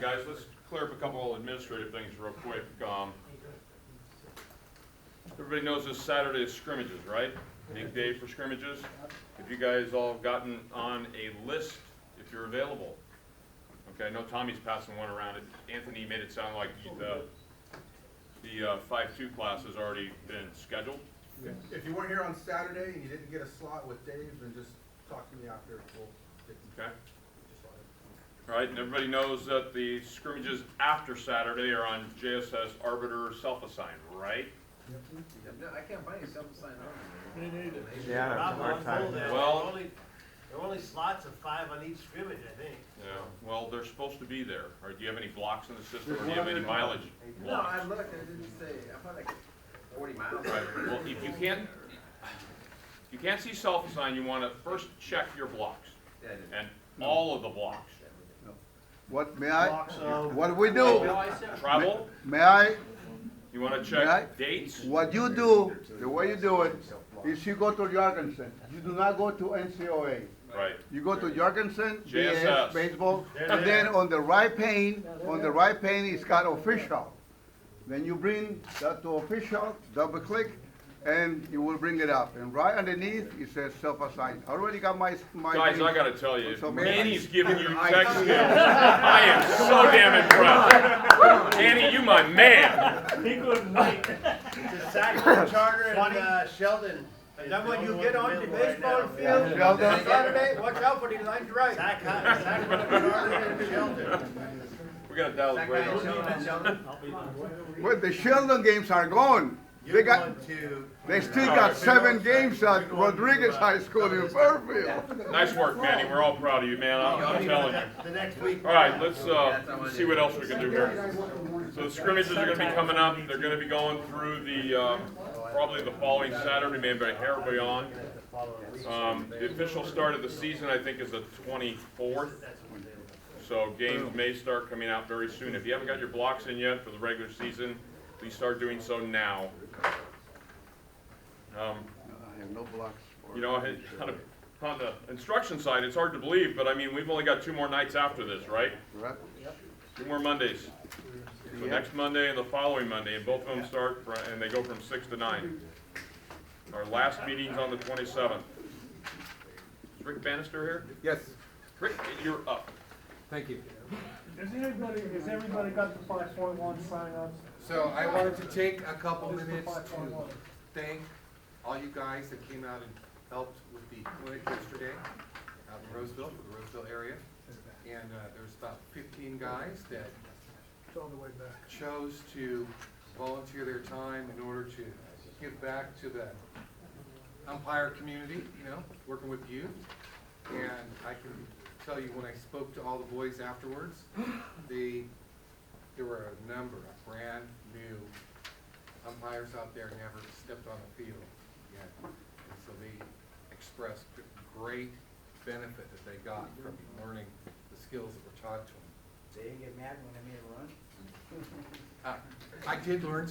guys, let's clear up a couple administrative things real quick. Everybody knows this Saturday is scrimmages, right? Big day for scrimmages. Have you guys all gotten on a list if you're available? Okay, I know Tommy's passing one around. Anthony made it sound like the 5-2 class has already been scheduled. If you weren't here on Saturday and you didn't get a slot with Dave, then just talk to me after. We'll get Okay. All right, and everybody knows that the scrimmages after Saturday are on JSS Arbiter self-assigned, right? No, I can't find any self-assigned on. Me neither. Yeah, Rob, hard I'm time. told that. Well- There are only slots of 5 on each scrimmage, I think. Yeah, well, they're supposed to be there. Or do you have any blocks in the system, or do you have any mileage No, blocks? I looked, it didn't say, I found like 40 miles. Right, well, if you can't see self-assigned, you wanna first check your blocks, Yeah, I didn't. and all of the blocks. What, may I? Blocks of- What do we do? Travel, May I? you wanna Right. check dates, What you do, the way you do it, is you go to Jorgensen. You do not go to NCOA. right, You go to Jorgensen, JSS. BS, baseball, They're and then there. on the right pane, it's got official. Then you bring that to official, double click, and you will bring it up. And right underneath, it says self-assigned. I already got my. guys, I gotta tell you, So, if man, Manny's giving you tech skills, I am so damn impressed. Manny, you my man. He couldn't wait. To Sackville Charter and Sheldon. Is that when you get on the baseball field Sheldon. on Saturday? Watch out for the lines right. Sackville Charter and Sheldon. We gotta dial the That guy in radio. Sheldon, Sheldon? Well, the Sheldon games are gone. They got, they still got 7 games at Rodriguez High School in Fairfield. Nice work, Manny, we're all proud of you, man, I'm telling you. the next week. All right, let's see what else we can do here. So the scrimmages are gonna be coming up, they're gonna be going through the, probably the following Saturday, maybe a hair beyond. The official start of the season, I think, is the 24th. So games may start coming out very soon. If you haven't got your blocks in yet for the regular season, please start doing so now. I have no blocks. You know, on the instruction side, it's hard to believe, but I mean, we've only got 2 more nights after this, right? Correct? 2 more Mondays. So Yeah. next Monday and the following Monday, and both of them start, and they go from 6 to 9. Our last meeting's on the 27th. Is Rick Bannister here? Yes. Rick, you're up. Thank you. Has everybody got the 5.1 sign-ups? So I wanted to take a couple minutes to thank all you guys that came out and helped with the clinic yesterday out in Roseville, for the Roseville area. And there's about 15 guys that It's on the way back. chose to volunteer their time in order to give back to the umpire community, you know, working with youth. And I can tell you, when I spoke to all the boys afterwards, there were a number of brand new umpires out there never stepped on the field yet. And so they expressed great benefit that they got from learning the skills that were taught to them. They didn't get mad when I made a run? I did learn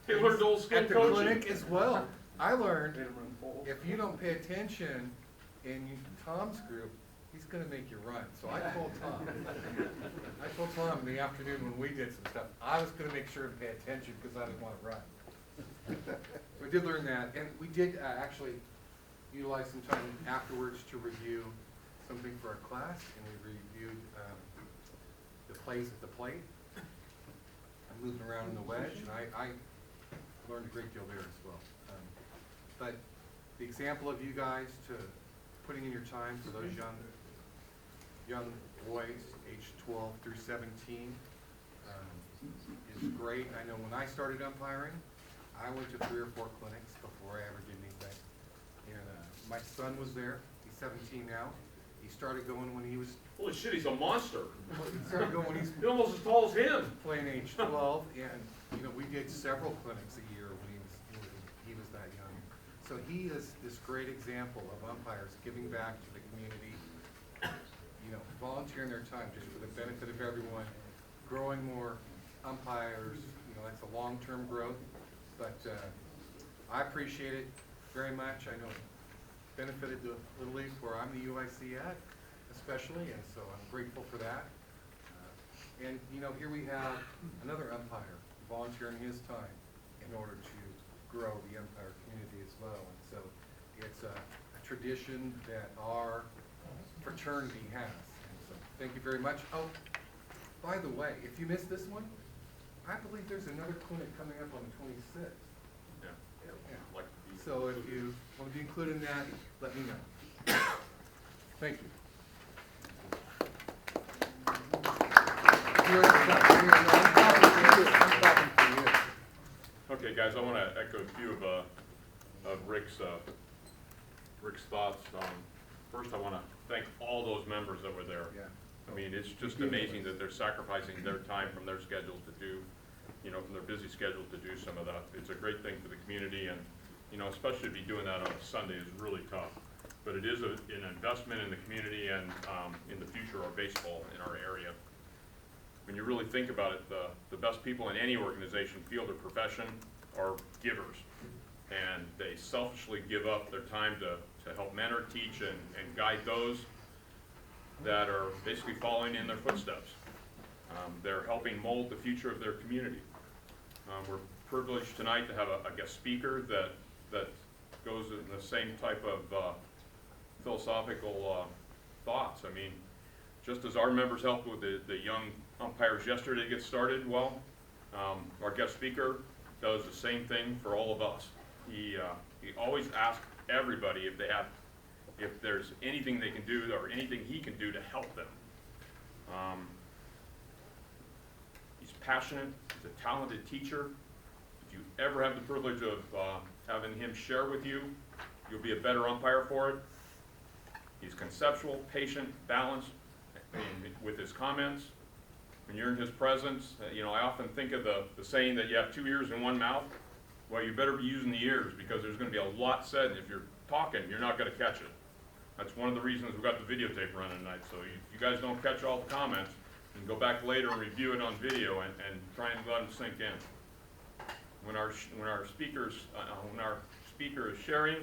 You learned old school at the coaching. clinic as well. I learned if you don't pay attention in Tom's group, he's gonna make you run. So I told Tom in the afternoon when we did some stuff, I was gonna make sure to pay attention because I didn't wanna run. So I did learn that, and we did actually utilize some time afterwards to review something for our class, and we reviewed the plays at the plate. I'm moving around in the wedge, and I learned a great deal there as well. But the example of you guys to putting in your time for those young boys, aged 12 through 17, is great. I know when I started umpiring, I went to 3 or 4 clinics before I ever did anything. And my son was there. He's 17 now. He started going when he was Holy shit, he's a monster. he started going when he's He's almost as tall as him. playing age 12, and you know, we did several clinics a year when he was that young. So he is this great example of umpires giving back to the community, you know, volunteering their time just for the benefit of everyone, growing more umpires. You know, that's a long-term growth, but I appreciate it very much. I know it benefited the Little League where I'm the UIC at, especially, and so I'm grateful for that. And, you know, here we have another umpire volunteering his time in order to grow the umpire community as well. And so it's a tradition that our fraternity has. And so thank you very much. Oh, by the way, if you missed this one, I believe there's another clinic coming up on the 26th. Yeah. Yeah. Like So if you want to be included in that, let me know. Thank you. Okay, guys, I want to echo a few of Rick's thoughts. First, I want to thank all those members that were there. Yeah. I mean, it's just amazing that they're sacrificing their time from their schedules to do, you know, from their busy schedules to do some of that. It's a great thing for the community, and, you know, especially to be doing that on a Sunday is really tough. But it is an investment in the community and in the future of baseball in our area. When you really think about it, the best people in any organization, field or profession, are givers. And they selfishly give up their time to help mentor, teach, and guide those that are basically following in their footsteps. They're helping mold the future of their community. We're privileged tonight to have a guest speaker that goes in the same type of philosophical thoughts. I mean, just as our members helped with the young umpires yesterday get started, well, our guest speaker does the same thing for all of us. He always asks everybody if there's anything they can do or anything he can do to help them. He's passionate, he's a talented teacher. If you ever have the privilege of having him share with you, you'll be a better umpire for it. He's conceptual, patient, balanced with his comments. When you're in his presence, you know, I often think of the saying that you have 2 ears and 1 mouth. Well, you better be using the ears, because there's going to be a lot said, and if you're talking, you're not going to catch it. That's one of the reasons we've got the videotape running tonight, so you guys don't catch all the comments, you can go back later and review it on video and try and let them sink in. When our speaker is sharing,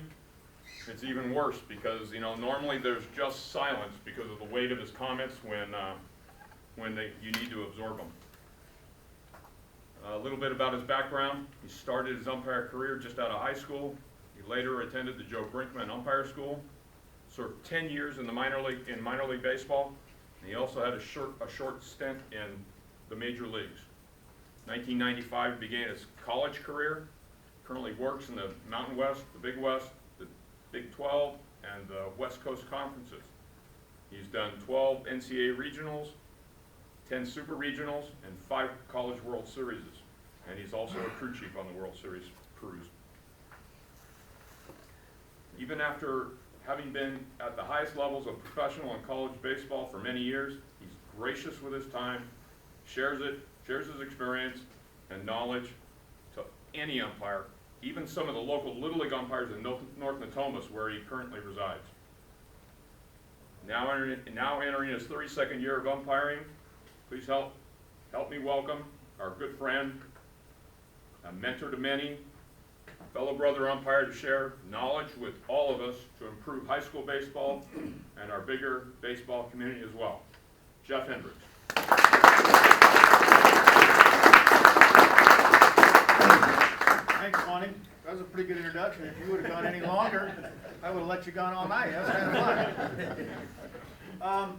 it's even worse, because, you know, normally there's just silence because of the weight of his comments when you need to absorb them. A little bit about his background. He started his umpire career just out of high school. He later attended the Joe Brinkman Umpire School, served 10 years in minor league baseball, and he also had a short stint in the major leagues. 1995 began his college career. Currently works in the Mountain West, the Big West, the Big 12, and the West Coast conferences. He's done 12 NCAA regionals, 10 super regionals, and 5 college World Series. And he's also a crew chief on the World Series crews. Even after having been at the highest levels of professional and college baseball for many years, he's gracious with his time, shares his experience and knowledge to any umpire, even some of the local Little League umpires in North Natomas, where he currently resides. Now entering his 32nd year of umpiring, please help me welcome our good friend, a mentor to many, fellow brother umpire to share knowledge with all of us to improve high school baseball and our bigger baseball community as well. Jeff Henrichs. Thanks, Monty. That was a pretty good introduction. If you would have gone any longer, I would have let you gone all night. That was kind of fun.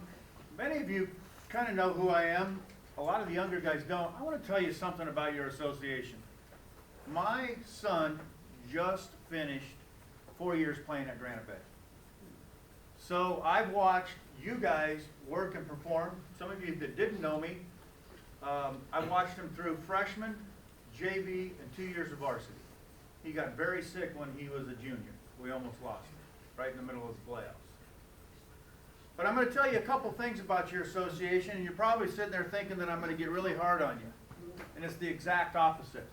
Many of you kind of know who I am. A lot of the younger guys don't. I want to tell you something about your association. My son just finished 4 years playing at Granite Bay. So I've watched you guys work and perform. Some of you that didn't know me, I watched him through freshman, JV, and 2 years of varsity. He got very sick when he was a junior. We almost lost him right in the middle of the playoffs. But I'm going to tell you a couple things about your association, and you're probably sitting there thinking that I'm going to get really hard on you. And it's the exact opposite.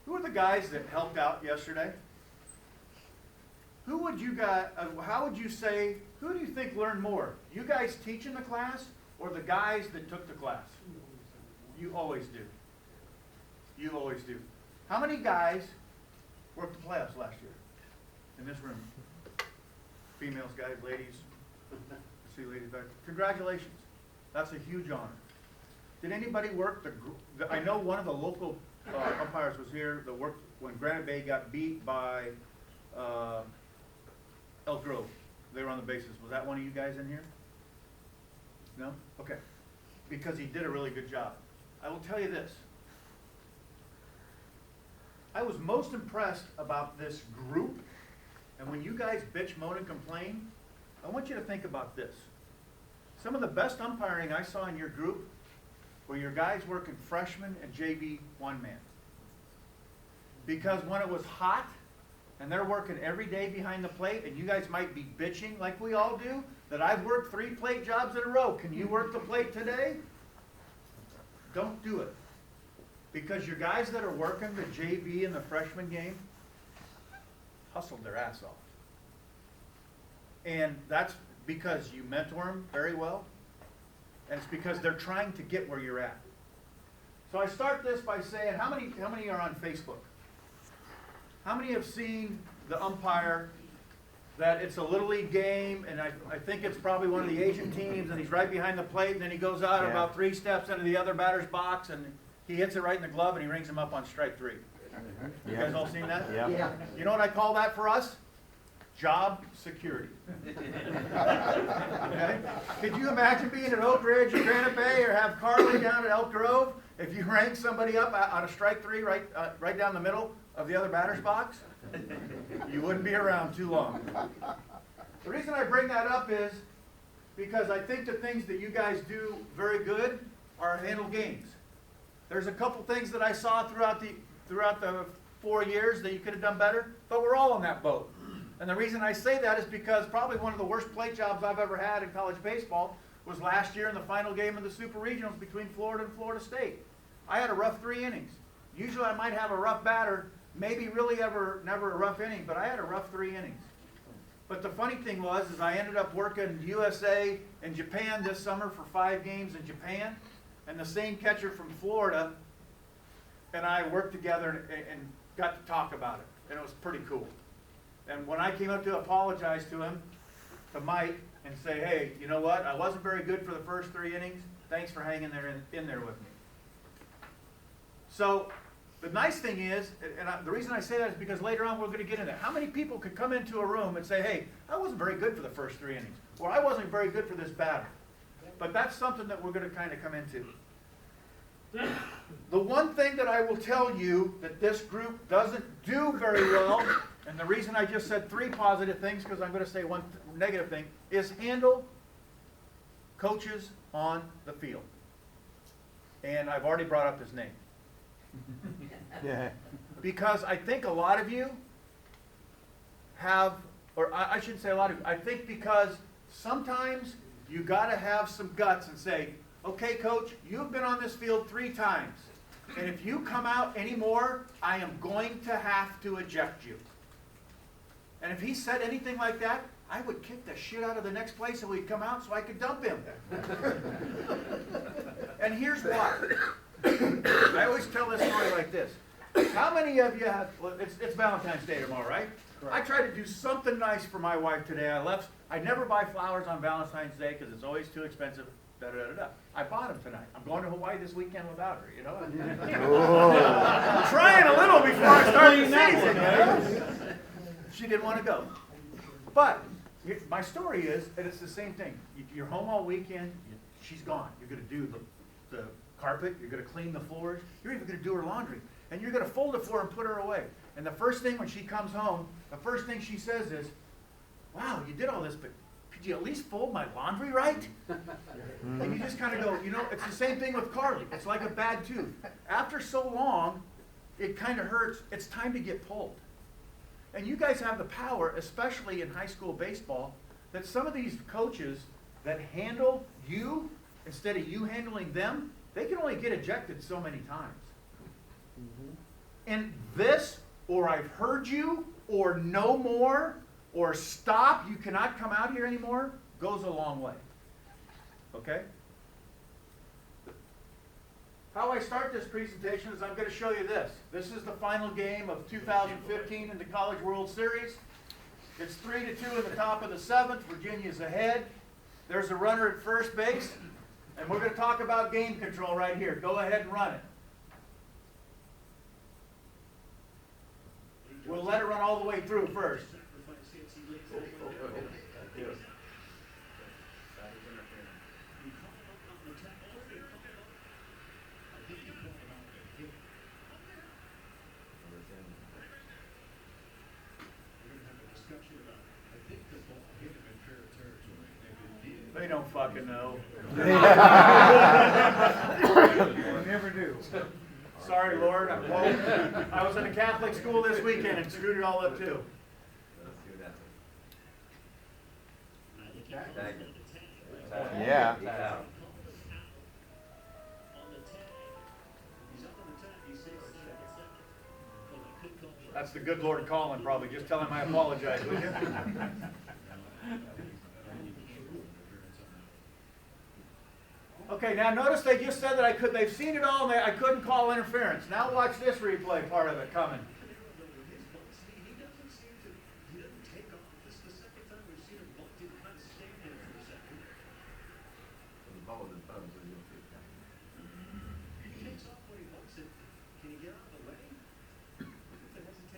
Who are the guys that helped out yesterday? Who would you guys, how would you say, who do you think learned more? You guys teaching the class or the guys that took the class? You always do. You always do. How many guys worked the playoffs last year in this room? Females, guys, ladies. See ladies back. Congratulations. That's a huge honor. Did anybody work I know one of the local umpires was here that worked when Granite Bay got beat by Elk Grove. They were on the bases. Was that one of you guys in here? No? Okay. Because he did a really good job. I will tell you this. I was most impressed about this group, and when you guys bitch, moan, and complain, I want you to think about this. Some of the best umpiring I saw in your group were your guys working freshman and JV one-man. Because when it was hot, and they're working every day behind the plate, and you guys might be bitching like we all do, that I've worked 3 plate jobs in a row. Can you work the plate today? Don't do it. Because your guys that are working the JV and the freshman game hustled their ass off. And that's because you mentor them very well, and it's because they're trying to get where you're at. So I start this by saying, how many are on Facebook? How many have seen the umpire that it's a Little League game, and I think it's probably one of the Asian teams, and he's right behind the plate, and then he goes out about 3 steps into the other batter's box, and he hits it right in the glove, and he rings him up on strike 3. You guys all seen that? Yeah. You know what I call that for us? Job security. Okay? Could you imagine being at Oak Ridge or Granite Bay or have Carly down at Elk Grove if you rank somebody up on a strike 3 right down the middle of the other batter's box? You wouldn't be around too long. The reason I bring that up is because I think the things that you guys do very good are handle games. There's a couple things that I saw throughout the 4 years that you could have done better, but we're all in that boat. And the reason I say that is because probably one of the worst plate jobs I've ever had in college baseball was last year in the final game of the Super Regionals between Florida and Florida State. I had a rough 3 innings. Usually I might have a rough batter, maybe really never a rough inning, but I had a rough 3 innings. But the funny thing was is I ended up working USA and Japan this summer for 5 games in Japan, and the same catcher from Florida and I worked together and got to talk about it, and it was pretty cool. And when I came up to apologize to him, to Mike, and say, hey, you know what, I wasn't very good for the first 3 innings, thanks for hanging there in there with me. So the nice thing is, and the reason I say that is because later on we're going to get into that. How many people could come into a room and say, hey, I wasn't very good for the first 3 innings, or I wasn't very good for this batter? But that's something that we're going to kind of come into. The one thing that I will tell you that this group doesn't do very well, and the reason I just said 3 positive things, because I'm going to say 1 negative thing, is handle coaches on the field. And I've already brought up his name. Yeah. Because I think a lot of you have, or I shouldn't say a lot of you, I think because sometimes you got to have some guts and say, okay, coach, you've been on this field 3 times, and if you come out anymore, I am going to have to eject you. And if he said anything like that, I would kick the shit out of the next place and we'd come out so I could dump him. And here's why. I always tell this story like this. How many of you have, well, it's Valentine's Day tomorrow, right? Correct. I tried to do something nice for my wife today. I never buy flowers on Valentine's Day because it's always too expensive. I bought them tonight. I'm going to Hawaii this weekend without her, you know? I'm trying a little before I start the season, you know? She didn't want to go. But my story is, and it's the same thing. You're home all weekend. She's gone. You're going to do the carpet. You're going to clean the floors. You're even going to do her laundry. And you're going to fold it for her and put her away. And the first thing when she comes home, the first thing she says is, wow, you did all this, but could you at least fold my laundry right? And you just kind of go, you know, it's the same thing with Carly. It's like a bad tooth. After so long, it kind of hurts. It's time to get pulled. And you guys have the power, especially in high school baseball, that some of these coaches that handle you instead of you handling them, they can only get ejected so many times. And this, or I've heard you, or no more, or stop, you cannot come out here anymore, goes a long way. Okay? How I start this presentation is I'm going to show you this. This is the final game of 2015 in the College World Series. It's 3-2 in the top of the 7th. Virginia's ahead. There's a runner at first base. And we're gonna talk about game control right here. Go ahead and run it. We'll let it run all the way through first. They don't fucking know. They never do. Sorry, Lord, I'm woke. I was in a Catholic school this weekend and screwed it all up too. Yeah. That's the good Lord calling probably. Just tell him I apologize, will you? Okay, now notice they just said that they've seen it all and I couldn't call interference. Now watch this replay part of it coming.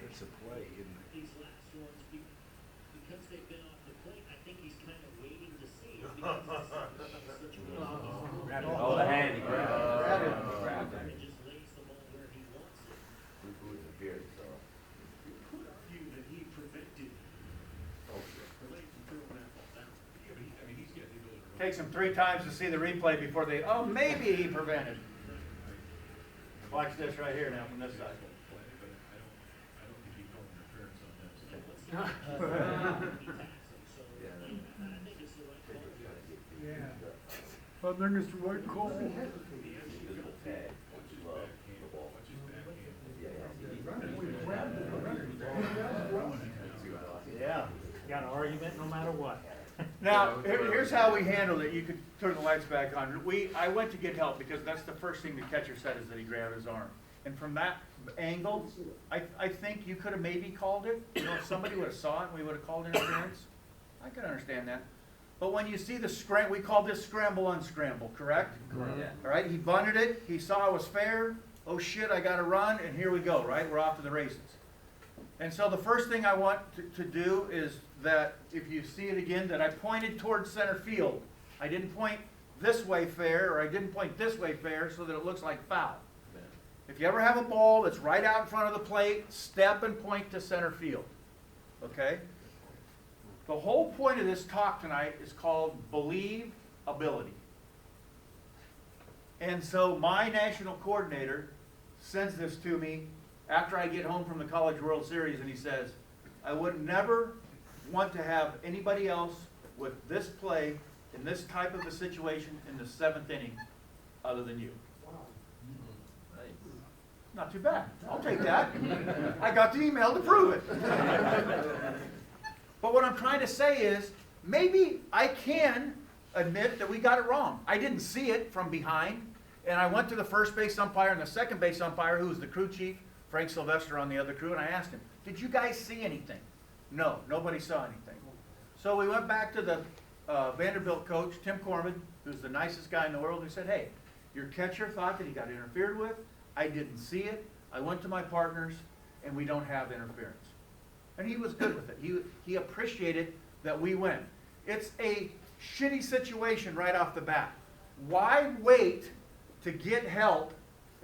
It's a play, isn't it? These last ones, because they've been off the plate, I think he's kind of waiting to see. Oh, the hand, he grabbed it. And just lays the ball where he wants it. Who interfered, so. Could argue that he prevented the late from throwing that ball down. Yeah, but I mean, he's got the ability to. Takes them 3 times to see the replay before they, oh, maybe he prevented. Watch this right here now from this side. I think it's the right call. Yeah. Got an argument no matter what. Now, here's how we handled it. You could turn the lights back on. I went to get help because that's the first thing the catcher said is that he grabbed his arm. And from that angle, I think you could have maybe called it. You know, if somebody would have saw it, we would have called interference. I can understand that. But when you see the scramble, we call this scramble unscramble, correct? Yeah. All right, he bunted it. He saw it was fair. Oh shit, I got to run, and here we go, right? We're off to the races. And so the first thing I want to do is that if you see it again, that I pointed towards center field. I didn't point this way fair, or I didn't point this way fair so that it looks like foul. If you ever have a ball that's right out in front of the plate, step and point to center field. Okay? The whole point of this talk tonight is called Believe Ability. And so my national coordinator sends this to me after I get home from the College World Series, and he says, I would never want to have anybody else with this play in this type of a situation in the 7th inning other than you. Not too bad. I'll take that. I got the email to prove it. But what I'm trying to say is, maybe I can admit that we got it wrong. I didn't see it from behind, and I went to the first base umpire and the second base umpire, who was the crew chief, Frank Sylvester on the other crew, and I asked him, did you guys see anything? No, nobody saw anything. So we went back to the Vanderbilt coach, Tim Corman, who's the nicest guy in the world, who said, hey, your catcher thought that he got interfered with. I didn't see it. I went to my partners, and we don't have interference. And he was good with it. He appreciated that we went. It's a shitty situation right off the bat. Why wait to get help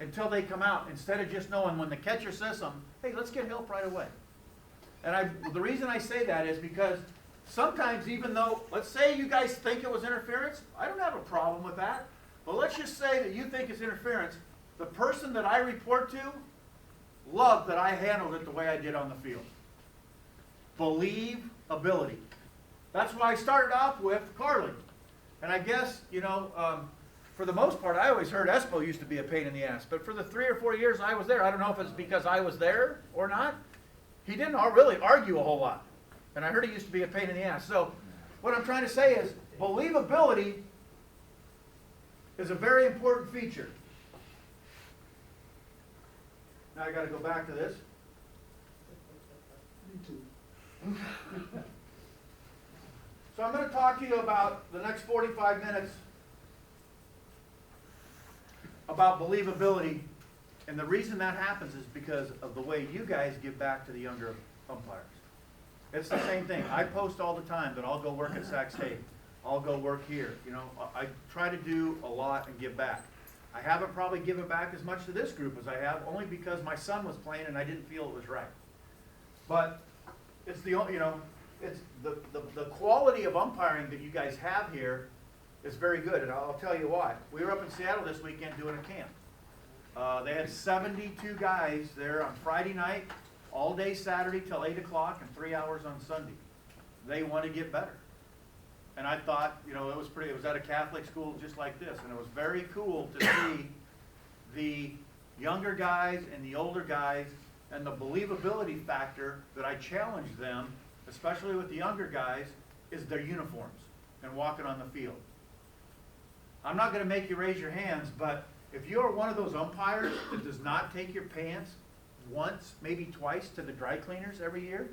until they come out instead of just knowing when the catcher says something, hey, let's get help right away. And the reason I say that is because sometimes, even though, let's say you guys think it was interference, I don't have a problem with that. But let's just say that you think it's interference. The person that I report to loved that I handled it the way I did on the field. Believe ability. That's why I started off with Carly. And I guess, for the most part, I always heard Espo used to be a pain in the ass. But for the 3 or 4 years I was there, I don't know if it's because I was there or not, he didn't really argue a whole lot. And I heard he used to be a pain in the ass. So what I'm trying to say is, believability is a very important feature. Now I got to go back to this. So I'm going to talk to you about the next 45 minutes about believability, and the reason that happens is because of the way you guys give back to the younger umpires. It's the same thing. I post all the time that I'll go work at Sac State. I'll go work here. You know, I try to do a lot and give back. I haven't probably given back as much to this group as I have, only because my son was playing and I didn't feel it was right. But it's the, you know, it's the quality of umpiring that you guys have here is very good, and I'll tell you why. We were up in Seattle this weekend doing a camp. They had 72 guys there on Friday night, all day Saturday till 8 o'clock, and 3 hours on Sunday. They want to get better. And I thought, you know, it was at a Catholic school just like this, and it was very cool to see the younger guys and the older guys, and the believability factor that I challenged them, especially with the younger guys, is their uniforms and walking on the field. I'm not going to make you raise your hands, but if you're one of those umpires that does not take your pants once, maybe twice to the dry cleaners every year,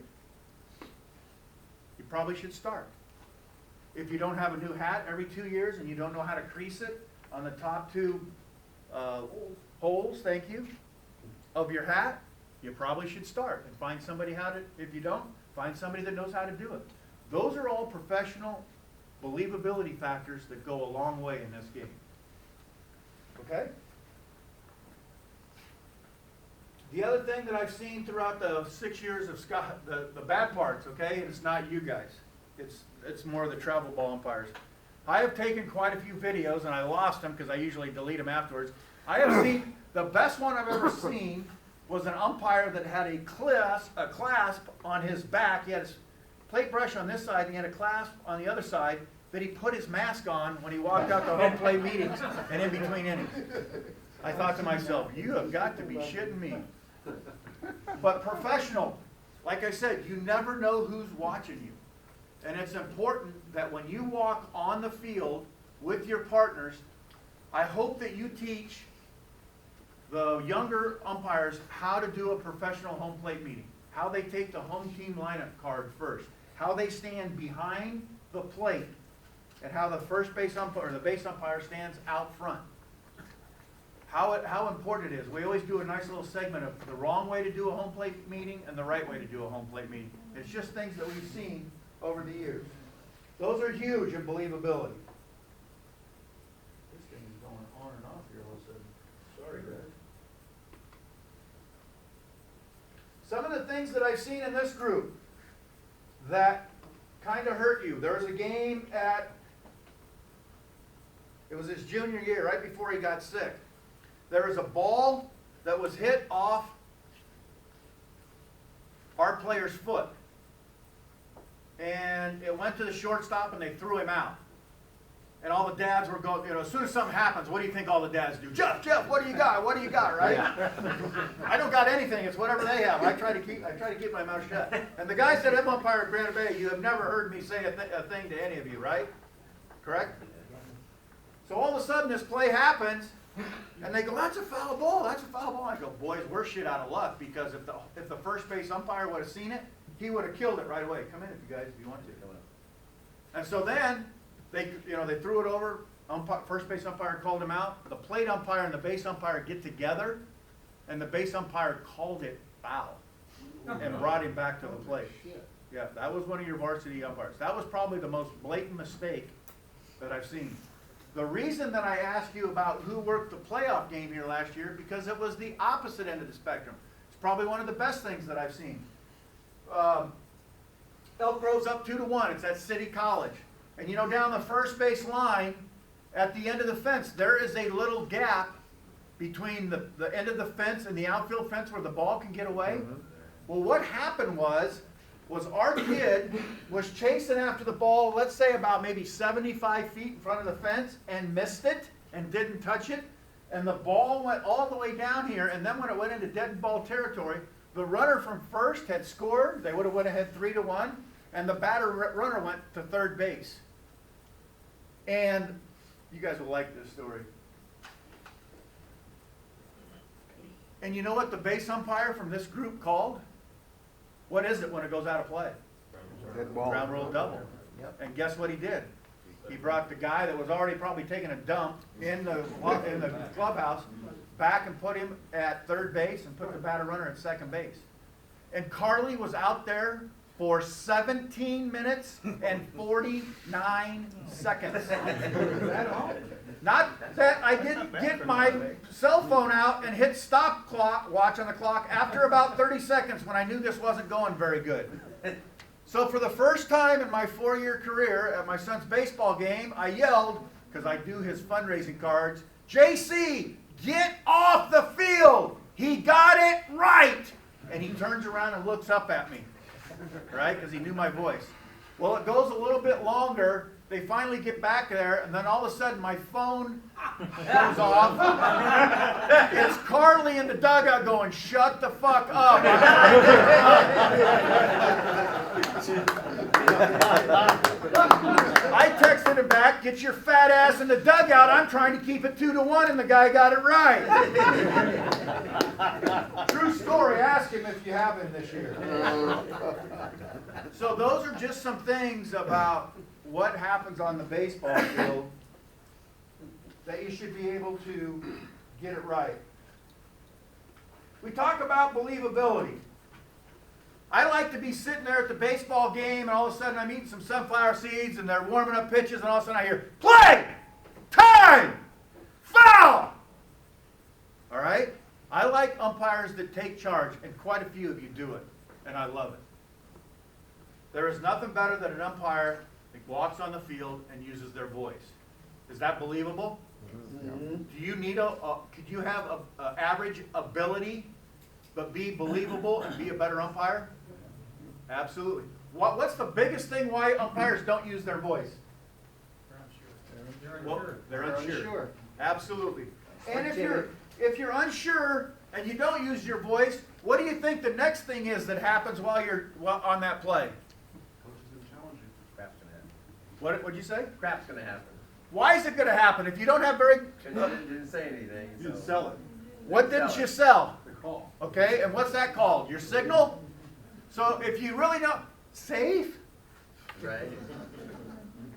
you probably should start. If you don't have a new hat every 2 years and you don't know how to crease it on the top two holes, thank you, of your hat, you probably should start and find somebody if you don't, find somebody that knows how to do it. Those are all professional believability factors that go a long way in this game. Okay? The other thing that I've seen throughout the 6 years of Scott, the bad parts, okay, and it's not you guys. It's more the travel ball umpires. I have taken quite a few videos, and I lost them because I usually delete them afterwards. I have seen, the best one I've ever seen was an umpire that had a clasp on his back. He had his plate brush on this side, and he had a clasp on the other side that he put his mask on when he walked out to home plate meetings and in between innings. I thought to myself, you have got to be shitting me. But professional, like I said, you never know who's watching you. And it's important that when you walk on the field with your partners, I hope that you teach the younger umpires how to do a professional home plate meeting, how they take the home team lineup card first, how they stand behind the plate, and how the first base umpire or the base umpire stands out front. How important it is. We always do a nice little segment of the wrong way to do a home plate meeting and the right way to do a home plate meeting. It's just things that we've seen over the years. Those are huge in believability. This thing is going on and off here all of a sudden. Sorry, Greg. Some of the things that I've seen in this group that kind of hurt you. There was a game it was his junior year, right before he got sick. There was a ball that was hit off our player's foot. And it went to the shortstop and they threw him out. And all the dads were going, you know, as soon as something happens, what do you think all the dads do? Jeff, what do you got? What do you got, right? Yeah. I don't got anything. It's whatever they have. I try to keep my mouth shut. And the guy said, I'm umpire at Granite Bay. You have never heard me say a thing to any of you, right? Correct? So all of a sudden this play happens, and they go, that's a foul ball. That's a foul ball. I go, boys, we're shit out of luck, because if the first base umpire would have seen it, he would have killed it right away. Come in, if you want to. And so then they threw it over. First base umpire called him out. The plate umpire and the base umpire get together, and the base umpire called it foul and brought him back to the plate. Yeah, that was one of your varsity umpires. That was probably the most blatant mistake that I've seen. The reason that I asked you about who worked the playoff game here last year, because it was the opposite end of the spectrum. It's probably one of the best things that I've seen. Elk Grove's up 2-1. It's at City College. And you know, down the first base line, at the end of the fence, there is a little gap between the end of the fence and the outfield fence where the ball can get away. Mm-hmm. Well, what happened was our kid was chasing after the ball, let's say about maybe 75 feet in front of the fence, and missed it and didn't touch it. And the ball went all the way down here, and then when it went into dead ball territory, the runner from first had scored. They would have went ahead 3-1, and the runner went to third base. And you guys will like this story. And you know what the base umpire from this group called? What is it when it goes out of play? Dead ball. Ground rule double. Yep. And guess what he did? He brought the guy that was already probably taking a dump in the clubhouse back and put him at third base and put the batter runner at second base. And Carly was out there for 17 minutes and 49 seconds. Not that I didn't get my cell phone out and hit stop watch on the clock after about 30 seconds when I knew this wasn't going very good. So for the first time in my 4-year career at my son's baseball game, I yelled, because I do his fundraising cards, "JC, get off the field! He got it right!" And he turns around and looks up at me, right, because he knew my voice. Well, it goes a little bit longer. They finally get back there, and then all of a sudden my phone goes off. It's Carly in the dugout going, "Shut the fuck up." I texted him back, "Get your fat ass in the dugout. I'm trying to keep it 2-1, and the guy got it right." True story. Ask him if you have him this year. So those are just some things about what happens on the baseball field that you should be able to get it right. We talk about believability. I like to be sitting there at the baseball game and all of a sudden I'm eating some sunflower seeds and they're warming up pitches and all of a sudden I hear, "Play! Time! Foul!" All right? I like umpires that take charge, and quite a few of you do it, and I love it. There is nothing better than an umpire that walks on the field and uses their voice. Is that believable? Mm-hmm. Do you need could you have a average ability but be believable and be a better umpire? Absolutely. What's the biggest thing why umpires don't use their voice? They're unsure. Absolutely. And if you're unsure and you don't use your voice, what do you think the next thing is that happens while you're on that play? What'd you say? Crap's gonna happen. Why is it going to happen if you don't have very? Because you didn't say anything. You didn't sell it. What didn't you sell? The call. Okay, and what's that called? Your signal? So if you really don't, safe? Right.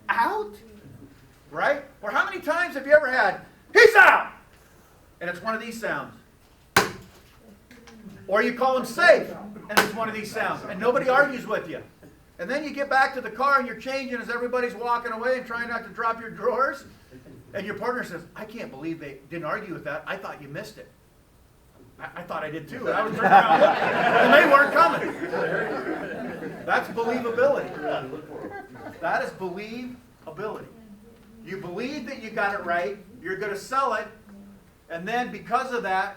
Out? Right? Or how many times have you ever had, "He's out!" And it's one of these sounds. Or you call him safe, and it's one of these sounds, and nobody argues with you. And then you get back to the car and you're changing as everybody's walking away and trying not to drop your drawers. And your partner says, "I can't believe they didn't argue with that. I thought you missed it." I thought I did too. And I was turning around looking, and they weren't coming. That's believability. That is believability. You believe that you got it right. You're going to sell it. And then because of that,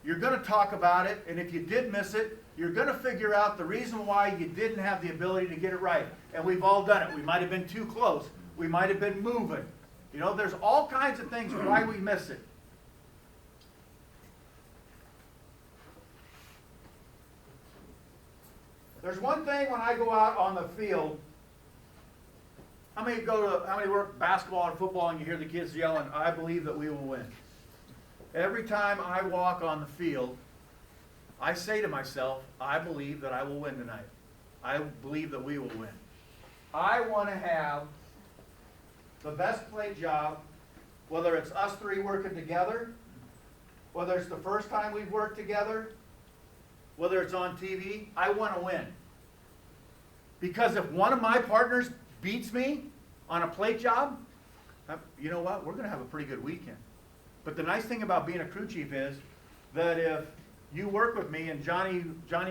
you're going to talk about it. And if you did miss it, you're going to figure out the reason why you didn't have the ability to get it right. And we've all done it. We might have been too close. We might have been moving. You know, there's all kinds of things why we miss it. There's one thing when I go out on the field. How many work basketball or football and you hear the kids yelling, "I believe that we will win"? Every time I walk on the field, I say to myself, "I believe that I will win tonight. I believe that we will win." I want to have the best plate job, whether it's us three working together, whether it's the first time we've worked together, whether it's on TV, I want to win. Because if one of my partners beats me on a plate job, you know what? We're going to have a pretty good weekend. But the nice thing about being a crew chief is that if you work with me and Johnny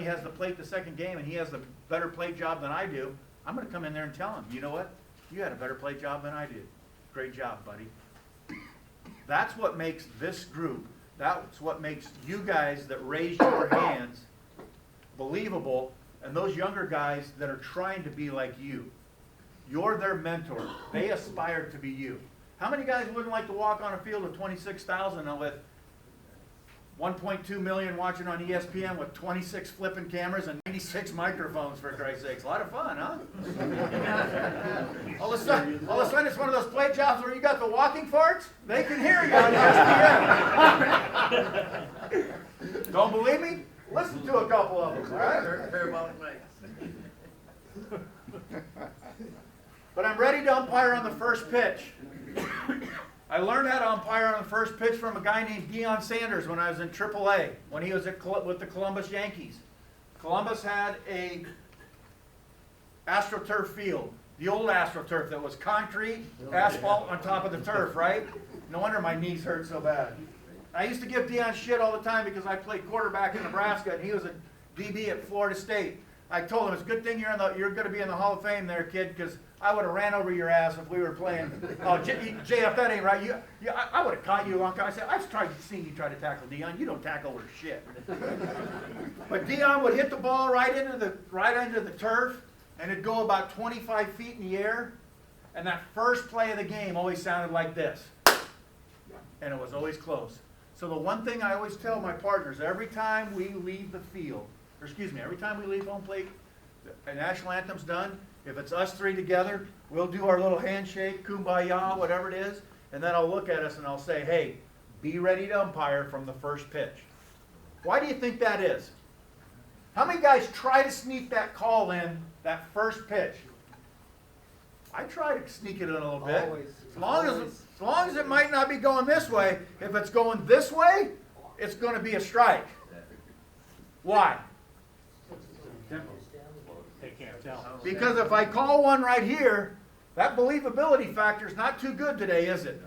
has the plate the second game and he has the better plate job than I do, I'm going to come in there and tell him, "You know what? You had a better plate job than I did. Great job, buddy." That's what makes this group, that's what makes you guys that raise your hands believable, and those younger guys that are trying to be like you. You're their mentor. They aspire to be you. How many guys wouldn't like to walk on a field with 26,000 with 1.2 million watching on ESPN with 26 flipping cameras and 96 microphones, for Christ's sakes? A lot of fun, huh? All of a sudden it's one of those plate jobs where you got the walking farts. They can hear you on ESPN. Don't believe me? Listen to a couple of them, all right? Parabolic mics. but I'm ready to umpire on the first pitch. I learned how to umpire on the first pitch from a guy named Deion Sanders when I was in AAA, when he was with the Columbus Yankees. Columbus had a AstroTurf field, the old AstroTurf that was concrete, asphalt on top of the turf, right? No wonder my knees hurt so bad. I used to give Deion shit all the time because I played quarterback in Nebraska and he was a DB at Florida State. I told him, it's a good thing you're going to be in the Hall of Fame there, kid, because I would have ran over your ass if we were playing. Oh, JF, that ain't right. I would have caught you a long time. I said, I've seen you try to tackle Deion. You don't tackle worth shit. But Deion would hit the ball right into the turf, and it'd go about 25 feet in the air. And that first play of the game always sounded like this. And it was always close. So the one thing I always tell my partners, every time we leave the field, every time we leave home plate, the national anthem's done, if it's us three together, we'll do our little handshake, kumbaya, whatever it is, and then I'll look at us and I'll say, hey, be ready to umpire from the first pitch. Why do you think that is? How many guys try to sneak that call in, that first pitch? I try to sneak it in a little bit. Always. As long as it might not be going this way, if it's going this way, it's going to be a strike. Why? They can't tell. Because if I call one right here, that believability factor is not too good today, is it?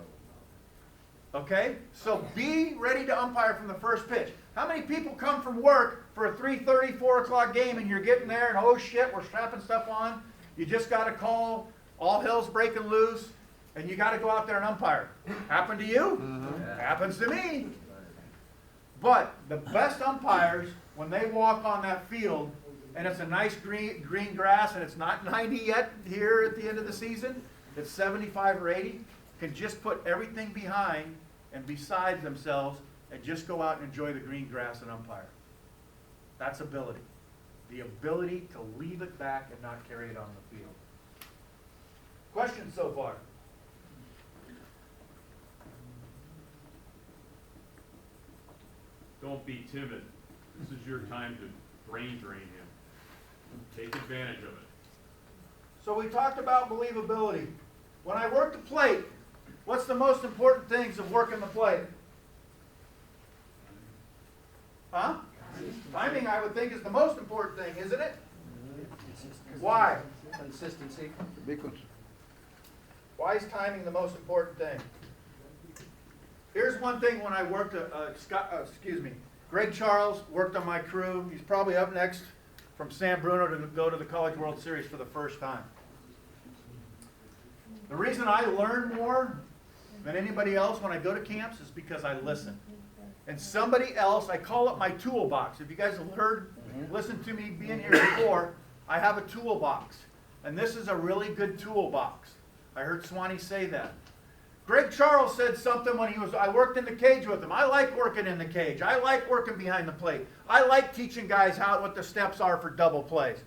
Okay? So be ready to umpire from the first pitch. How many people come from work for a 3:30, 4 o'clock game and you're getting there and oh shit, we're strapping stuff on. You just got to call, all hell's breaking loose, and you got to go out there and umpire. Happen to you? Happens to me. But the best umpires, when they walk on that field, and it's a nice green grass, and it's not 90 yet here at the end of the season, it's 75 or 80, can just put everything behind and beside themselves and just go out and enjoy the green grass and umpire. That's ability. The ability to leave it back and not carry it on the field. Questions so far? Don't be timid. This is your time to brain drain him. Take advantage of it. So we talked about believability. When I work the plate, what's the most important things of working the plate? Huh? Timing, I would think, is the most important thing, isn't it? Why? Consistency. Why is timing the most important thing? Here's one thing when I worked, Greg Charles worked on my crew. He's probably up next from San Bruno to go to the College World Series for the first time. The reason I learn more than anybody else when I go to camps is because I listen. And somebody else, I call it my toolbox. If you guys have listened to me being here before, I have a toolbox. And this is a really good toolbox. I heard Swanee say that. Greg Charles said something when I worked in the cage with him. I like working in the cage. I like working behind the plate. I like teaching guys what the steps are for double plays.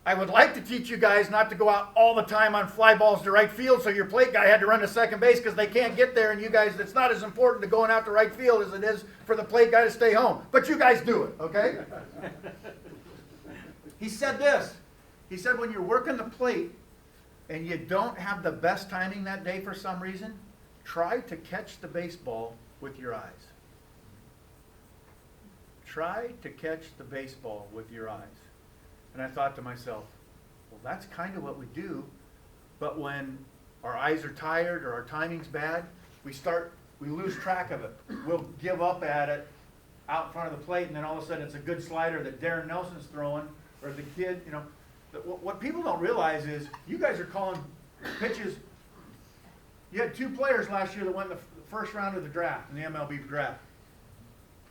I would like to teach you guys not to go out all the time on fly balls to right field so your plate guy had to run to second base because they can't get there, and you guys, it's not as important to going out to right field as it is for the plate guy to stay home. But you guys do it, okay? He said this. He said when you're working the plate and you don't have the best timing that day for some reason, try to catch the baseball with your eyes. Try to catch the baseball with your eyes. And I thought to myself, well, that's kind of what we do, but when our eyes are tired or our timing's bad, we lose track of it. We'll give up at it out in front of the plate, and then all of a sudden it's a good slider that Darren Nelson's throwing, or the kid, what people don't realize is you guys are calling pitches. You had 2 players last year that won the first round of the draft, in the MLB draft.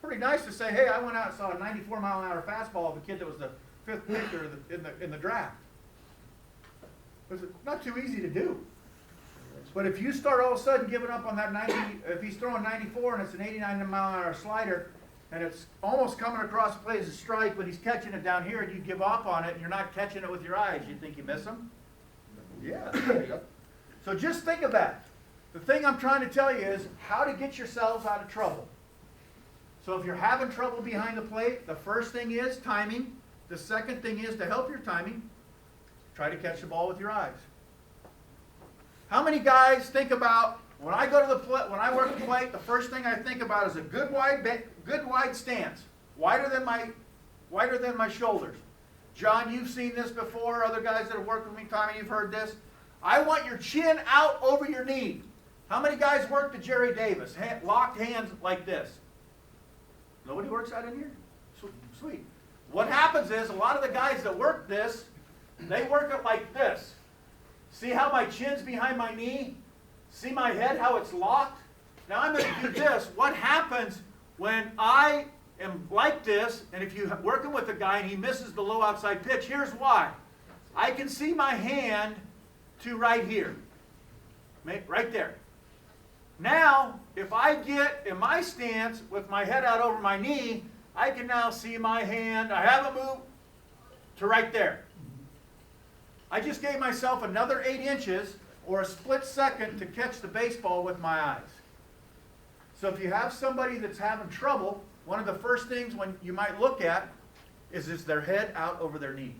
Pretty nice to say, hey, I went out and saw a 94-mile-an-hour fastball of a kid that was the 5th picker in the draft. It's not too easy to do. But if you start all of a sudden giving up on that 90, if he's throwing 94 and it's an 89-mile-an-hour slider, and it's almost coming across the plate as a strike, but he's catching it down here, and you give up on it, and you're not catching it with your eyes, you think you miss him? Yeah. So just think of that. The thing I'm trying to tell you is how to get yourselves out of trouble. So if you're having trouble behind the plate, the first thing is timing. The second thing is to help your timing. try to catch the ball with your eyes. How many guys think about, when I go to the plate, when I work the plate, the first thing I think about is a good wide stance, wider than my shoulders. John, you've seen this before. Other guys that have worked with me, Tommy, you've heard this. I want your chin out over your knee. How many guys work the Jerry Davis? Locked hands like this. Nobody works out in here? Sweet. What happens is, a lot of the guys that work this, they work it like this. See how my chin's behind my knee? See my head, how it's locked? Now I'm going to do this. What happens when I am like this, and if you're working with a guy and he misses the low outside pitch, here's why. I can see my hand to right here. Right there. Now, if I get in my stance with my head out over my knee, I can now see my hand. I haven't moved to right there. I just gave myself another 8 inches or a split second to catch the baseball with my eyes. So if you have somebody that's having trouble, one of the first things when you might look at is their head out over their knee?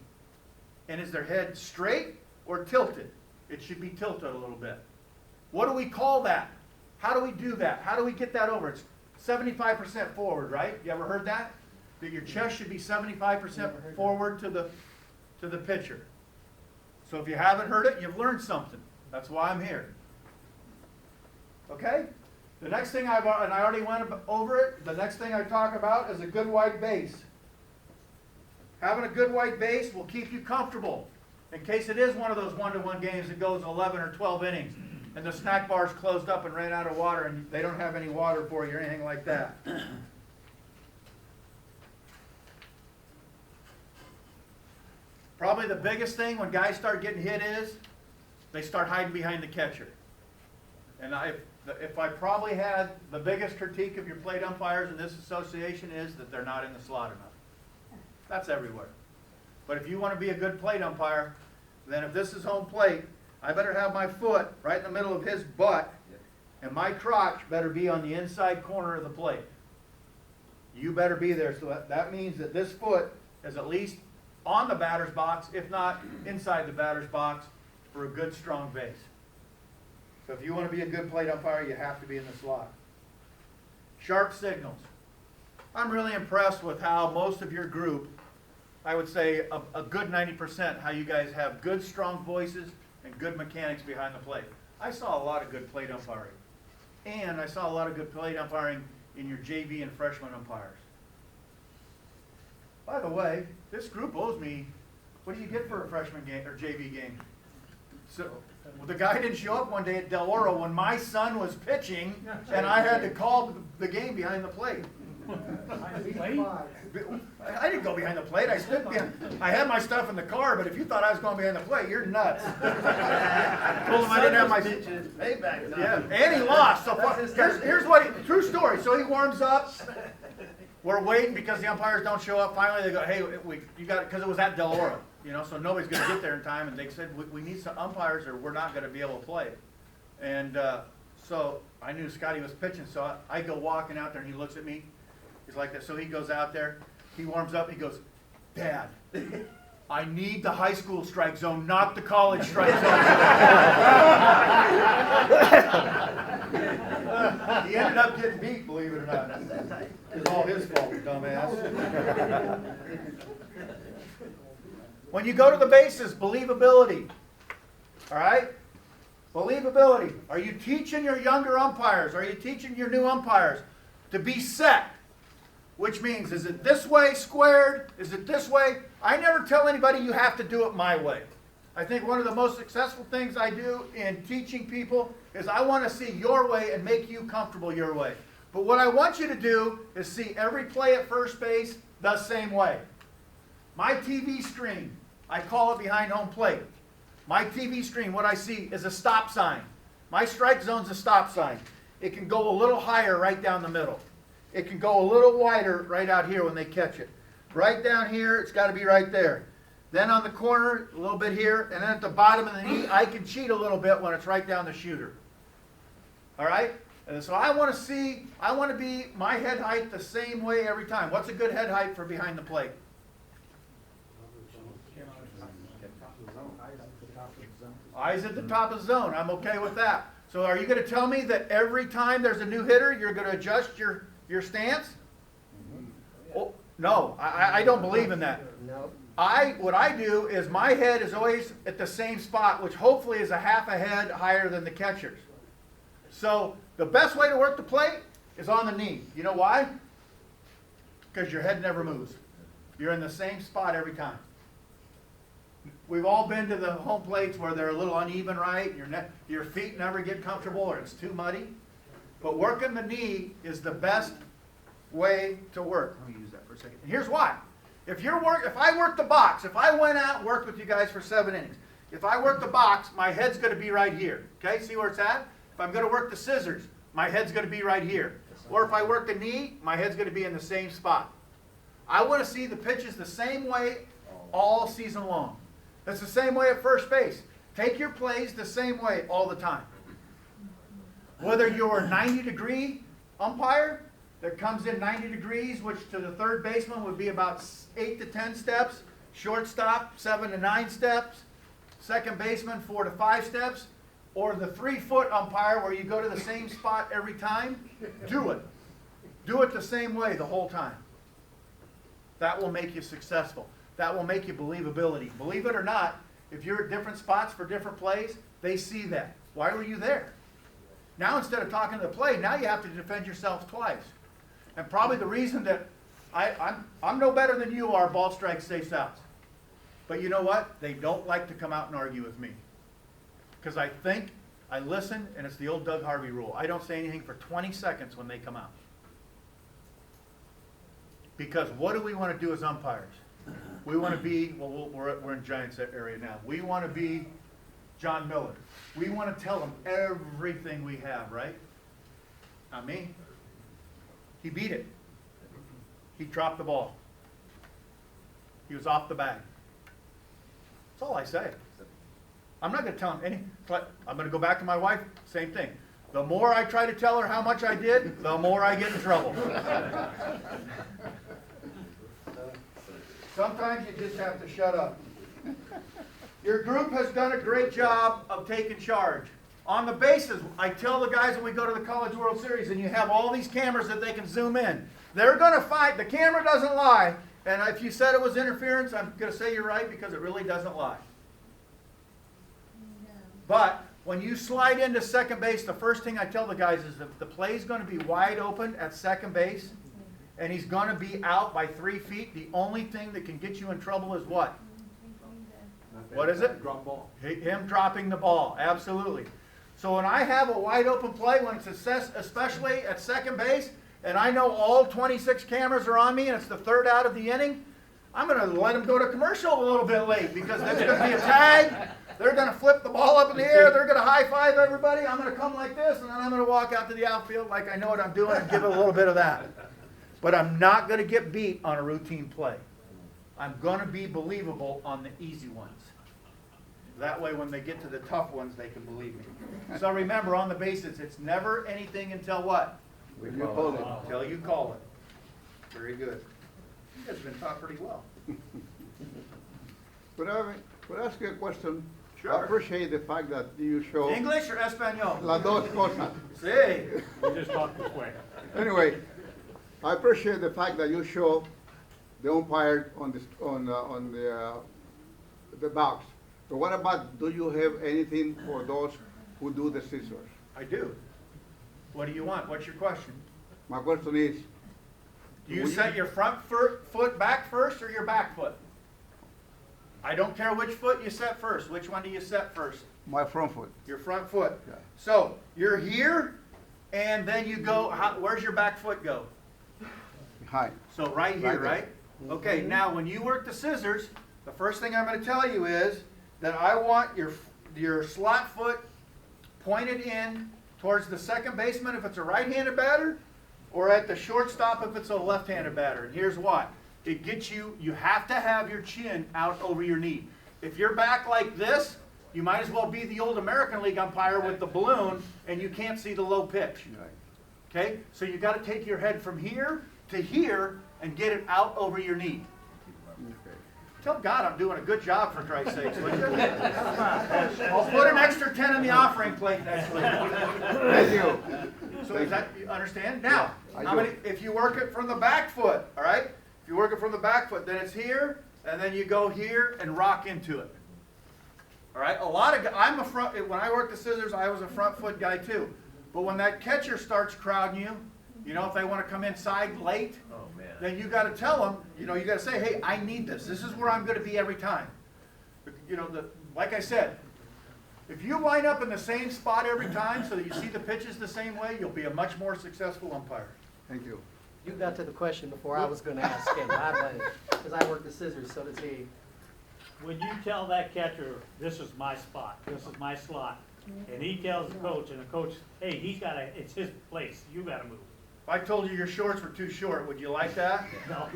And is their head straight or tilted? It should be tilted a little bit. What do we call that? How do we do that? How do we get that over? It's 75% forward, right? You ever heard that? That your chest should be 75% forward to the pitcher. So if you haven't heard it, you've learned something. That's why I'm here. Okay? The next thing and I already went over it, the next thing I talk about is a good wide base. Having a good wide base will keep you comfortable in case it is one of those 1-to-1 games that goes 11 or 12 innings and the snack bar's closed up and ran out of water and they don't have any water for you or anything like that. Probably the biggest thing when guys start getting hit is they start hiding behind the catcher. And if I probably had the biggest critique of your plate umpires in this association is that they're not in the slot enough. That's everywhere. But if you want to be a good plate umpire, then if this is home plate, I better have my foot right in the middle of his butt, and my crotch better be on the inside corner of the plate. You better be there. So that means that this foot is at least on the batter's box, if not inside the batter's box, for a good, strong base. So if you want to be a good plate umpire, you have to be in the slot. Sharp signals. I'm really impressed with how most of your group, I would say a good 90%, how you guys have good, strong voices and good mechanics behind the plate. I saw a lot of good plate umpiring. And I saw a lot of good plate umpiring in your JV and freshman umpires. By the way, this group owes me, what do you get for a freshman game or JV game? So, well, the guy didn't show up one day at Del Oro when my son was pitching and I had to call the game behind the plate. I didn't go behind the plate. I stood behind. I had my stuff in the car, but if you thought I was going behind the plate, you're nuts. I told him I didn't have my payback. Yeah, and he lost. So here's what true story. So he warms up. We're waiting because the umpires don't show up. Finally, they go, "Hey, you got it," because it was at Del Oro, so nobody's going to get there in time. And they said, "We need some umpires, or we're not going to be able to play." And so I knew Scotty was pitching, so I go walking out there, and he looks at me. He's like that. So he goes out there, he warms up, he goes, "Dad, I need the high school strike zone, not the college strike zone." He ended up getting beat, believe it or not. It was all his fault, dumbass. When you go to the bases, believability. All right? Believability. Are you teaching your younger umpires? Are you teaching your new umpires to be set? Which means, is it this way squared? Is it this way? I never tell anybody you have to do it my way. I think one of the most successful things I do in teaching people is I want to see your way and make you comfortable your way. But what I want you to do is see every play at first base the same way. My TV screen, I call it behind home plate. My TV screen, what I see is a stop sign. My strike zone's a stop sign. It can go a little higher right down the middle. It can go a little wider right out here when they catch it. Right down here, it's got to be right there. Then on the corner, a little bit here, and then at the bottom of the knee, I can cheat a little bit when it's right down the shooter. All right? And so I want to be my head height the same way every time. What's a good head height for behind the plate? Eyes at the top of the zone. I'm okay with that. So are you going to tell me that every time there's a new hitter, you're going to adjust your stance? Oh, no, I don't believe in that. No. What I do is my head is always at the same spot, which hopefully is a half a head higher than the catcher's. So the best way to work the plate is on the knee. You know why? Because your head never moves. You're in the same spot every time. We've all been to the home plates where they're a little uneven, right? Your feet never get comfortable or it's too muddy. But working the knee is the best way to work. Let me use that for a second. And here's why. If I work the box, if I went out and worked with you guys for 7 innings, if I work the box, my head's going to be right here. Okay, see where it's at? If I'm going to work the scissors, my head's going to be right here. Or if I work the knee, my head's going to be in the same spot. I want to see the pitches the same way all season long. It's the same way at first base. Take your plays the same way all the time. Whether you're a 90-degree umpire that comes in 90 degrees, which to the third baseman would be about 8 to 10 steps, shortstop 7 to 9 steps, second baseman 4 to 5 steps, or the 3-foot umpire where you go to the same spot every time, do it. Do it the same way the whole time. That will make you successful. That will make you believability. Believe it or not, if you're at different spots for different plays, they see that. Why were you there? Now instead of talking to the play, now you have to defend yourself twice. And probably the reason that I'm no better than you are ball strikes, safe outs. But you know what? They don't like to come out and argue with me. Because I think, I listen, and it's the old Doug Harvey rule. I don't say anything for 20 seconds when they come out. Because what do we want to do as umpires? We want to be, well, we're in Giants area now. We want to be John Miller. We want to tell them everything we have, right? Not me. He beat it. He dropped the ball. He was off the bag. That's all I say. I'm not going to tell him any. I'm going to go back to my wife, same thing. The more I try to tell her how much I did, the more I get in trouble. Sometimes you just have to shut up. Your group has done a great job of taking charge. On the bases, I tell the guys when we go to the College World Series and you have all these cameras that they can zoom in. They're going to fight. The camera doesn't lie. And if you said it was interference, I'm going to say you're right because it really doesn't lie. But when you slide into second base, the first thing I tell the guys is that the play's going to be wide open at second base and he's going to be out by 3 feet. The only thing that can get you in trouble is what? What is it? Drop ball. Him dropping the ball. Absolutely. So when I have a wide open play, when it's especially at second base, and I know all 26 cameras are on me and it's the third out of the inning, I'm going to let him go to commercial a little bit late because there's going to be a tag. They're going to flip the ball up in the air. They're going to high-five everybody. I'm going to come like this, and then I'm going to walk out to the outfield like I know what I'm doing and give it a little bit of that. But I'm not going to get beat on a routine play. I'm going to be believable on the easy ones. That way when they get to the tough ones, they can believe me. So remember, on the bases, it's never anything until what? You call it. Until you call it. Very good. You guys have been taught pretty well. Could I ask you a question? Sure. I appreciate the fact that you show English or Espanol? las dos cosas. Sí. We just talk this way. Anyway, I appreciate the fact that you show the umpire on the box. But what about, do you have anything for those who do the scissors? I do. What do you want? What's your question? My question is, Do you set your front foot back first or your back foot? I don't care which foot you set first. Which one do you set first? my front foot. Your front foot. Yeah. So you're here, and then you go, where's your back foot go? Behind. So right here, Right there. right? Okay, now when you work the scissors, the first thing I'm going to tell you is that I want your slot foot pointed in towards the second baseman if it's a right-handed batter, or at the shortstop if it's a left-handed batter. And here's why. It gets you have to have your chin out over your knee. If you're back like this, you might as well be the old American League umpire with the balloon, and you can't see the low pitch. Right. Okay? So you got to take your head from here to here and get it out over your knee. Okay. Tell God I'm doing a good job, for Christ's sakes, would you? I'll put an extra 10 in the offering plate next week. Thank you. So does that, you understand? Now, I how do. many, if you work it from the back foot, all right? If you work it from the back foot, then it's here, and then you go here and rock into it. All right, a lot of, I'm a front, when I worked the scissors, I was a front foot guy too. But when that catcher starts crowding you, you know, if they want to come inside late, Oh, man. then you got to tell them, you know, you got to say, hey, I need this. This is where I'm going to be every time. You know, like I said, if you line up in the same spot every time so that you see the pitches the same way, you'll be a much more successful umpire. Thank you. You got to the question before I was gonna ask him, because I work the scissors, so does he. When you tell that catcher, this is my spot, this is my slot, and he tells the coach, and the coach, hey, he's gotta, it's his place, you gotta move. If I told you your shorts were too short, would you like that? No.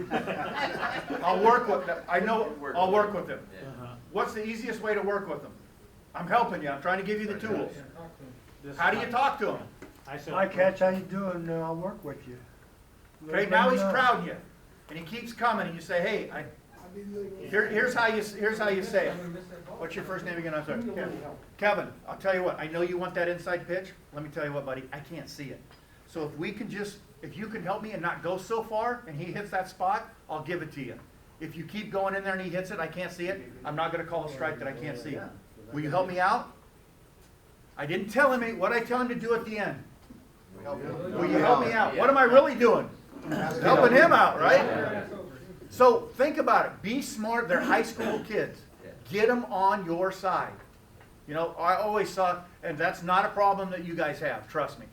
I'll work with them. I know, I'll work with them. Uh-huh. What's the easiest way to work with them? I'm helping you. I'm trying to give you the tools. This is How do you my- talk to them? I said, Hi, Catch, how you doing? I'll work with you. Okay, now he's crowding you, and he keeps coming, and you say, hey, here's how you say it. What's your first name again? I'm sorry. Kevin, I'll tell you what, I know you want that inside pitch. Let me tell you what, buddy, I can't see it. So if we can just, if you can help me and not go so far, and he hits that spot, I'll give it to you. If you keep going in there and he hits it, I can't see it, I'm not gonna call a strike that I can't see. Will you help me out? I didn't tell him what I tell him to do at the end. Will you help me out? What am I really doing? Helping him out, right? So think about it. Be smart. They're high school kids. Get them on your side. You know, I always saw, and that's not a problem that you guys have. Trust me.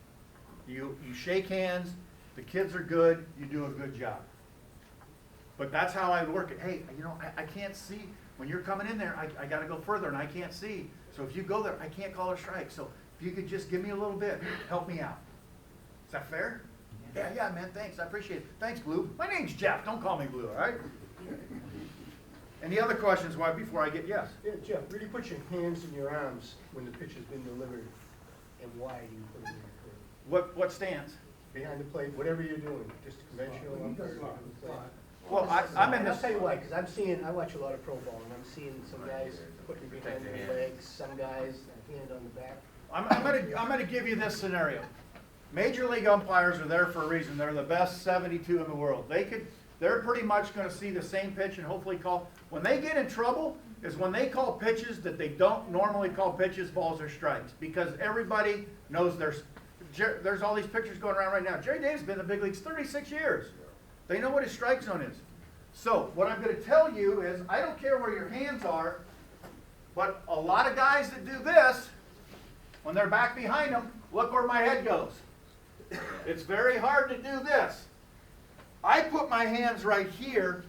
You shake hands. The kids are good. You do a good job. But that's how I work it. Hey, you know, I can't see. When you're coming in there, I got to go further, and I can't see. So if you go there, I can't call a strike. So if you could just give me a little bit, help me out. Is that fair? Yeah, man, thanks. I appreciate it. Thanks, Blue. My name's Jeff. Don't call me Blue, all right? Any other questions before I get yes? Yeah, Jeff, where do you put your hands and your arms when the pitch has been delivered, and why do you put them in the What stance? behind the plate, whatever you're doing, just conventional umpire behind the plate? Well, I'm in I'll this. tell you why, because I watch a lot of pro ball, and I'm seeing some guys putting behind their legs, some guys a hand on the back. I'm gonna give you this scenario. Major league umpires are there for a reason. They're the best 72 in the world. They're pretty much going to see the same pitch and hopefully call. When they get in trouble is when they call pitches that they don't normally call pitches, balls or strikes, because everybody knows there's all these pictures going around right now. Jerry Davis has been in the big leagues 36 years. They know what his strike zone is. So what I'm going to tell you is I don't care where your hands are, but a lot of guys that do this, when they're back behind them, look where my head goes. It's very hard to do this. I put my hands right here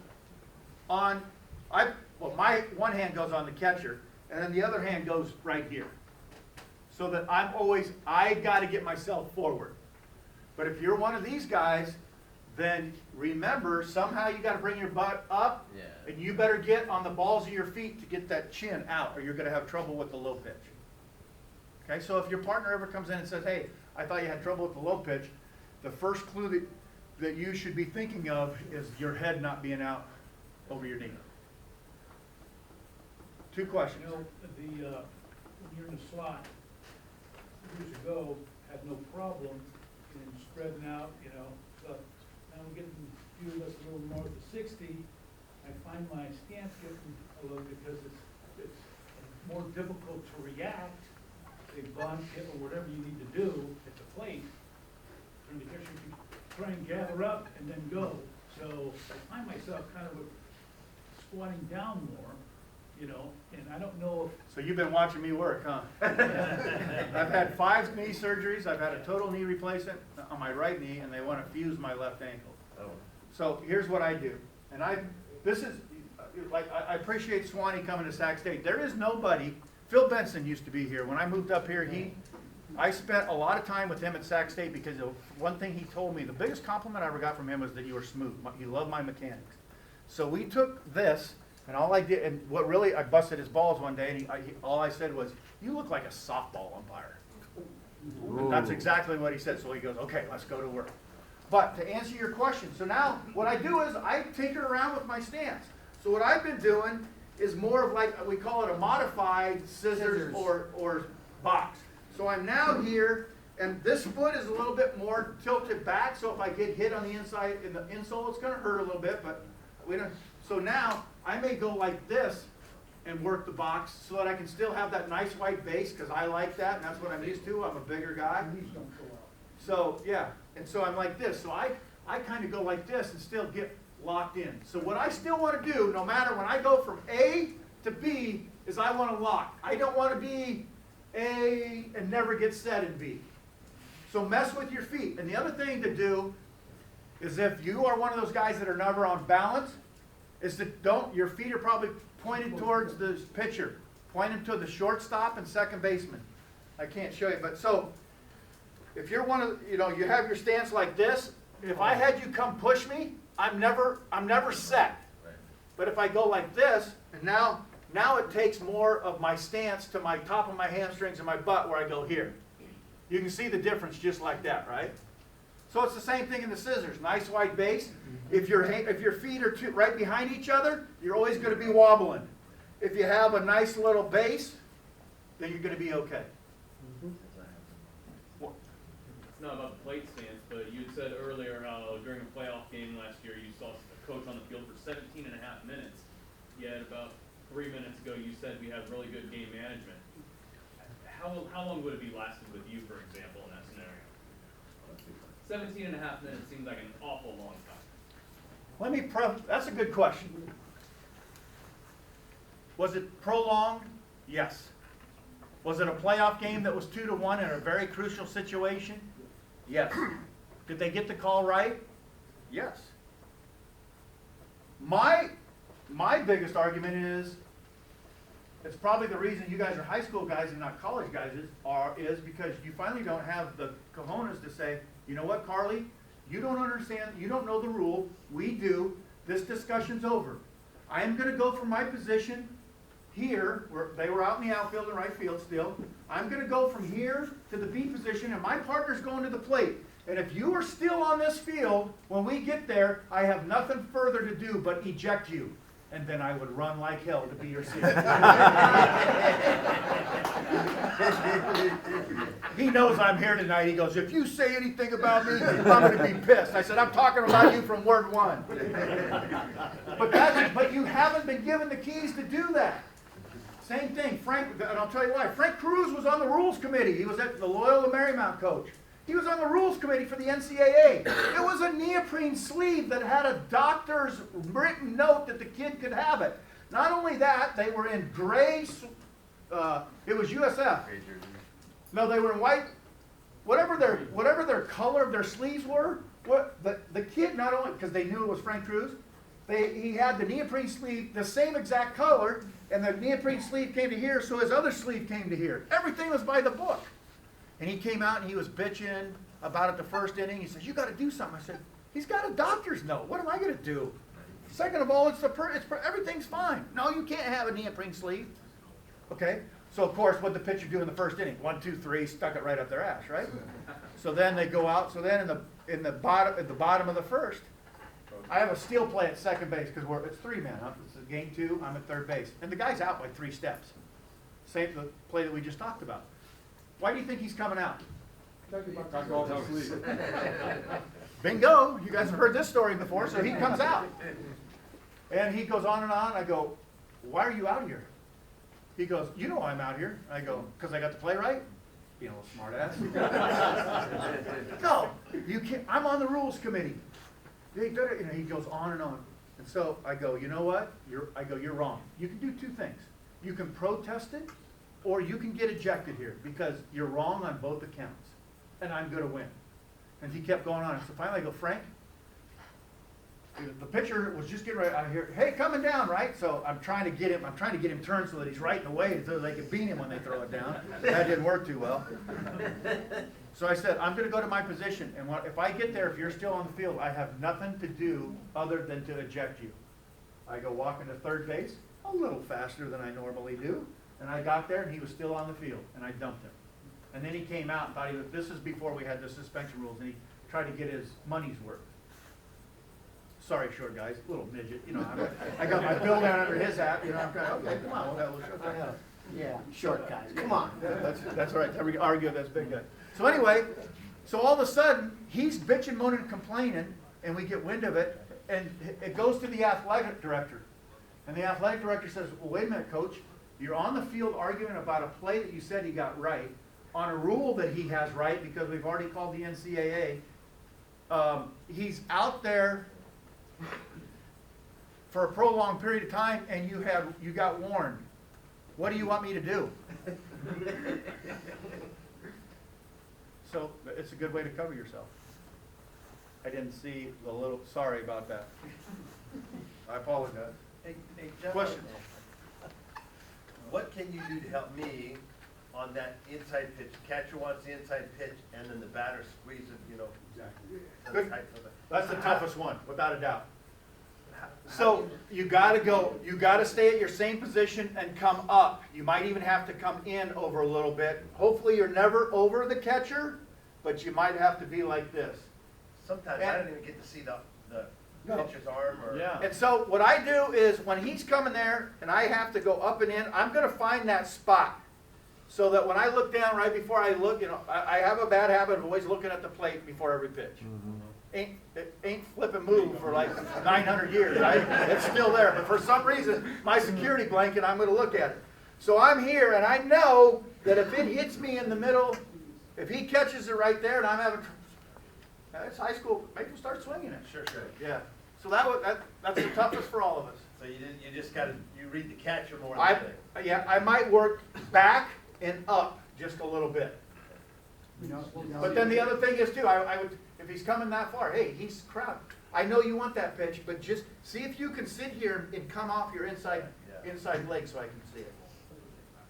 on, my one hand goes on the catcher, and then the other hand goes right here. So that I got to get myself forward. But if you're one of these guys, then remember, somehow you got to bring your butt up, and you better get on the balls of your feet to get that chin out, or you're going to have trouble with the low pitch. Okay, so if your partner ever comes in and says, hey, I thought you had trouble with the low pitch, the first clue that you should be thinking of is your head not being out over your knee. Two questions. You know, when you're in the slot, years ago, had no problem in spreading out, you know, but now we're getting a few of us a little north of 60, I find my stance getting a little, because it's more difficult to react, a bunt, hit, or whatever you need to do at the plate, and the catcher can try and gather up and then go. So I find myself kind of squatting down more, you know, and I don't know if. So you've been watching me work, huh? I've had 5 knee surgeries. I've had a total knee replacement on my right knee, and they want to fuse my left ankle. Oh. So here's what I do. And I appreciate Swanee coming to Sac State. There is nobody. Phil Benson used to be here. When I moved up here, I spent a lot of time with him at Sac State because of one thing he told me, the biggest compliment I ever got from him was that you were smooth. You love my mechanics. So we took this, and all I did, and what really, I busted his balls one day, and all I said was, you look like a softball umpire. And that's exactly what he said. So he goes, okay, let's go to work. But to answer your question, so now what I do is I tinker around with my stance. So what I've been doing is more of like, we call it a modified scissors or box. So I'm now here, and this foot is a little bit more tilted back, so if I get hit on the inside, in the insole, it's gonna hurt a little bit, but we don't, so now I may go like this and work the box so that I can still have that nice white base, because I like that, and that's what I'm used to. I'm a bigger guy. So, yeah, and so I'm like this. So I kind of go like this and still get locked in. So what I still want to do, no matter when I go from A to B, is I want to lock. I don't want to be A and never get set in B. So mess with your feet. And the other thing to do is if you are one of those guys that are never on balance, is that your feet are probably pointed towards the pitcher. Point them to the shortstop and second baseman. I can't show you, but so if you're one of, you have your stance like this, if I had you come push me, I'm never set. But if I go like this, and now it takes more of my stance to my top of my hamstrings and my butt where I go here. You can see the difference just like that, right? So it's the same thing in the scissors. Nice wide base. If your feet are right behind each other, you're always going to be wobbling. If you have a nice little base, then you're going to be okay. It's not about the plate stance, but you had said earlier how during a playoff game last year you saw a coach on the field for 17 and a half minutes. Yet about 3 minutes ago you said we have really good game management. How long would it be lasted with you, for example, in that scenario? 17 and a half minutes seems like an awful long time. That's a good question. Was it prolonged? Yes. Was it a playoff game that was 2-1 in a very crucial situation? Yes. Did they get the call right? Yes. My biggest argument is, it's probably the reason you guys are high school guys and not college guys is because you finally don't have the cojones to say, you know what, Carly, you don't understand, you don't know the rule, we do, this discussion's over. I am going to go from my position here, where they were out in the outfield and right field still, I'm going to go from here to the B position, and my partner's going to the plate. And if you are still on this field, when we get there, I have nothing further to do but eject you. And then I would run like hell to be your seat. He knows I'm here tonight. He goes, if you say anything about me, I'm going to be pissed. I said, I'm talking about you from word one. But you haven't been given the keys to do that. Same thing, Frank, and I'll tell you why. Frank Cruz was on the rules committee. He was at the Loyola Marymount coach. He was on the rules committee for the NCAA. It was a neoprene sleeve that had a doctor's written note that the kid could have it. Not only that, they were in gray, it was USF. No, they were in white. Whatever their color of their sleeves were, the kid not only, because they knew it was Frank Cruz, he had the neoprene sleeve, the same exact color, and the neoprene sleeve came to here, so his other sleeve came to here. Everything was by the book. And he came out and he was bitching about it the first inning. He says, you got to do something. I said, he's got a doctor's note. What am I going to do? Second of all, everything's fine. No, you can't have a neoprene sleeve. Okay? So, of course, what did the pitcher do in the first inning? 1, 2, 3, stuck it right up their ass, right? So then they go out. So then at the bottom of the first, I have a steal play at second base because it's 3-man. It's game 2. I'm at third base. And the guy's out by 3 steps. Same the play that we just talked about. Why do you think he's coming out? Bingo! You guys have heard this story before, so he comes out. And he goes on and on. I go, why are you out here? He goes, you know why I'm out here. I go, because I got the play right? Being a little smart ass. No, you can't. I'm on the rules committee. He goes on and on. And so I go, you know what? You're wrong. You can do 2 things. You can protest it, or you can get ejected here because you're wrong on both accounts, and I'm going to win. And he kept going on. So finally I go, Frank, the pitcher was just getting ready. I hear, hey, coming down, right? So I'm trying to get him turned so that he's right in the way so they can beat him when they throw it down. That didn't work too well. So I said, I'm going to go to my position, and if I get there, if you're still on the field, I have nothing to do other than to eject you. I go walking to third base, a little faster than I normally do. And I got there, and he was still on the field, and I dumped him. And then he came out and thought this is before we had the suspension rules, and he tried to get his money's worth. sorry, short guys, little midget, you know, I got my bill down under his hat, you know, I'm kind of, okay, come on, we'll have a little short guy. Yeah, short guys, come on. That's all right, we argue with this big guy. So anyway, so all of a sudden, he's bitching, moaning, and complaining, and we get wind of it, and it goes to the athletic director. And the athletic director says, well, wait a minute, coach, you're on the field arguing about a play that you said he got right, on a rule that he has right, because we've already called the NCAA. He's out there for a prolonged period of time, and you got warned. What do you want me to do? So it's a good way to cover yourself. I didn't see the little, sorry about that. I apologize. Hey, Jeff, Question? what can you do to help me on that inside pitch? Catcher wants the inside pitch, and then the batter squeezes, you know. Exactly. to the Good. tight of the- That's the toughest one, without a doubt. So you gotta stay at your same position and come up. You might even have to come in over a little bit. Hopefully you're never over the catcher, but you might have to be like this. Sometimes I don't even get to see the No. pitcher's arm or. Yeah. And so what I do is when he's coming there and I have to go up and in, I'm gonna find that spot. So that when I look down right before I look, you know, I have a bad habit of always looking at the plate before every pitch. Ain't flip and move for like 900 years, right? It's still there, but for some reason, my security blanket, I'm gonna look at it. So I'm here and I know that if it hits me in the middle, if he catches it right there and I'm having, it's high school, make him start swinging it. Sure. Yeah. So that's the toughest for all of us. So you just gotta, you read the catcher more than anything. I might work back and up just a little bit. But then the other thing is too, I would, if he's coming that far, hey, he's crowd. I know you want that pitch, but just see if you can sit here and come off your inside leg so I can see it.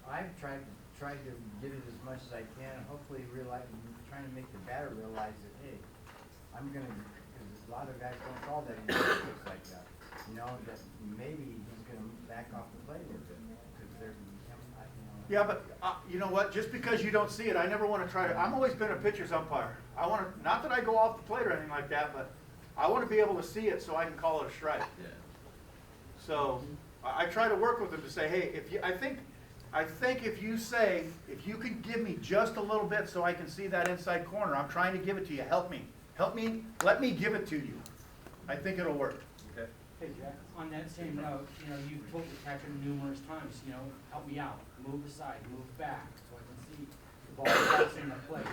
I've tried to get it as much as I can, and hopefully trying to make the batter realize that, hey, I'm gonna, because a lot of guys don't call that kicks like that. You know, that maybe he's gonna back off the play a little bit, because they're, Yeah, but you know what? Just because you don't see it, I never want to try to. I've always been a pitcher's umpire. I want to, not that I go off the plate or anything like that, but I want to be able to see it so I can call it a strike. Yeah. So I try to work with them to say, hey, I think if you say, if you can give me just a little bit so I can see that inside corner, I'm trying to give it to you. Help me, let me give it to you. I think it'll work. Okay. Hey, Jack, on that same note, you know, you've told the catcher numerous times, you know, help me out, move aside, move back, so I can see the ball crossing the plate.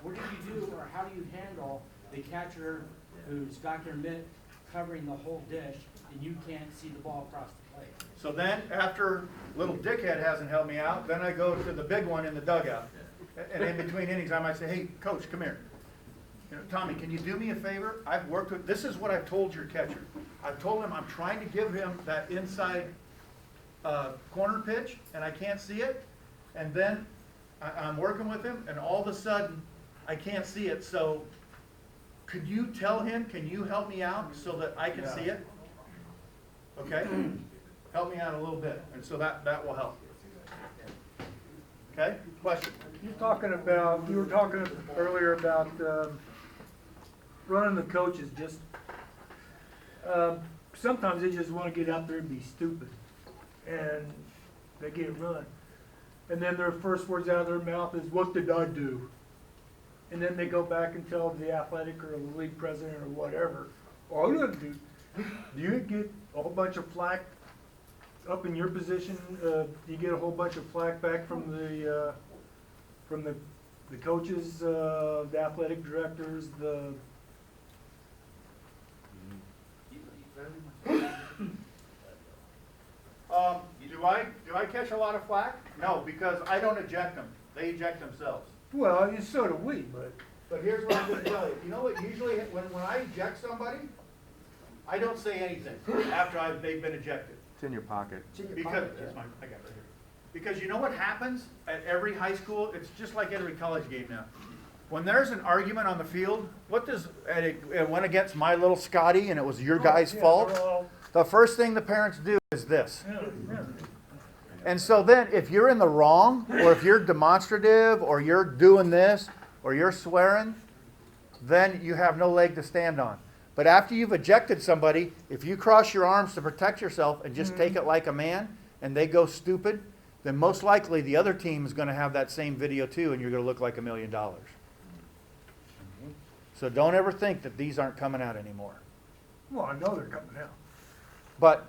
What do you do, or how do you handle the catcher who's got their mitt covering the whole dish, and you can't see the ball across the plate? So then, after little dickhead hasn't helped me out, then I go to the big one in the dugout. And in between innings, I might say, hey, coach, come here. You know, Tommy, can you do me a favor? I've worked with, this is what I've told your catcher. I've told him I'm trying to give him that inside corner pitch, and I can't see it. And then I'm working with him, and all of a sudden, I can't see it. So could you tell him, can you help me out so that I can see it? Okay? Help me out a little bit, and so that will help. Okay? Question? You were talking earlier about running the coaches. Just sometimes they just want to get out there and be stupid, and they get run. And then their first words out of their mouth is, "What did I do?" And then they go back and tell the athletic or the league president or whatever, "Oh, I didn't do." Do you get a whole bunch of flack up in your position? Do you get a whole bunch of flack back from the coaches, the athletic directors, the? Do I catch a lot of flack? No, because I don't eject them. They eject themselves. Well, so do we, but. But here's what I'm going to tell you. You know what? Usually, when I eject somebody, I don't say anything after they've been ejected. It's in your pocket. Because I got it right here. Because you know what happens at every high school? It's just like every college game now. When there's an argument on the field, and it went against my little Scotty, and it was your guy's fault. The first thing the parents do is this. And so then, if you're in the wrong, or if you're demonstrative, or you're doing this, or you're swearing, then you have no leg to stand on. But after you've ejected somebody, if you cross your arms to protect yourself and just take it like a man, and they go stupid, then most likely the other team is going to have that same video too, and you're going to look like $1 million. So don't ever think that these aren't coming out anymore. Well, I know they're coming out. But,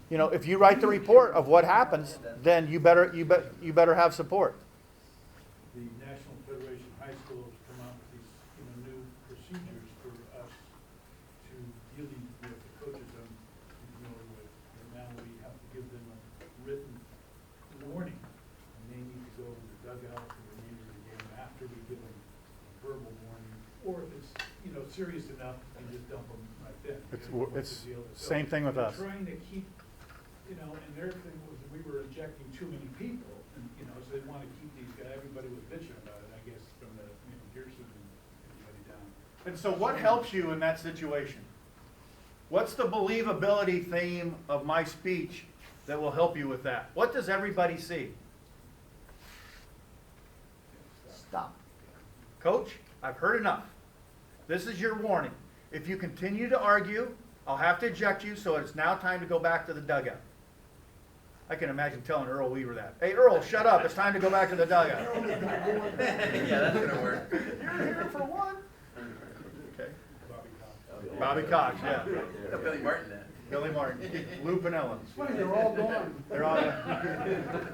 you know, if you write the report of what happens, then you better have support. The National Federation of High Schools come out with these, new procedures for us to dealing with the coaches I'm familiar with. And now we have to give them a written warning, and they need to go in the dugout for the remainder of the game after we give them a verbal warning. Or if it's, serious enough, you just dump them right then. It's same thing with us. Trying to keep, and their thing was that we were injecting too many people, and, so they want to keep these guys, everybody was bitching about it, I guess, from the, Pearson and everybody down. And so what helps you in that situation? What's the believability theme of my speech that will help you with that? What does everybody see? Stop. Coach, I've heard enough. This is your warning. If you continue to argue, I'll have to eject you, so it's now time to go back to the dugout. I can imagine telling Earl Weaver that. Hey, Earl, shut up. It's time to go back to the dugout. Yeah, that's gonna work. You're here for one. Okay. Bobby Cox, yeah. Billy Martin then. Billy Martin. Lou Pinella. Funny, they're all gone. They're all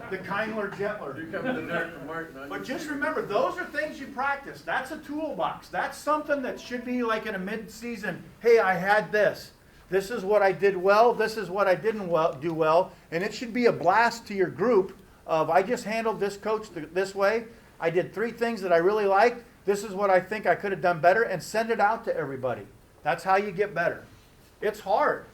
the kindler, gentler. You're coming to learn from Martin. But just remember, those are things you practice. That's a toolbox. That's something that should be like in a mid-season. Hey, I had this. This is what I did well. This is what I didn't do well. And it should be a blast to your group of, I just handled this coach this way. I did 3 things that I really liked. This is what I think I could have done better. And send it out to everybody. That's how you get better. It's hard.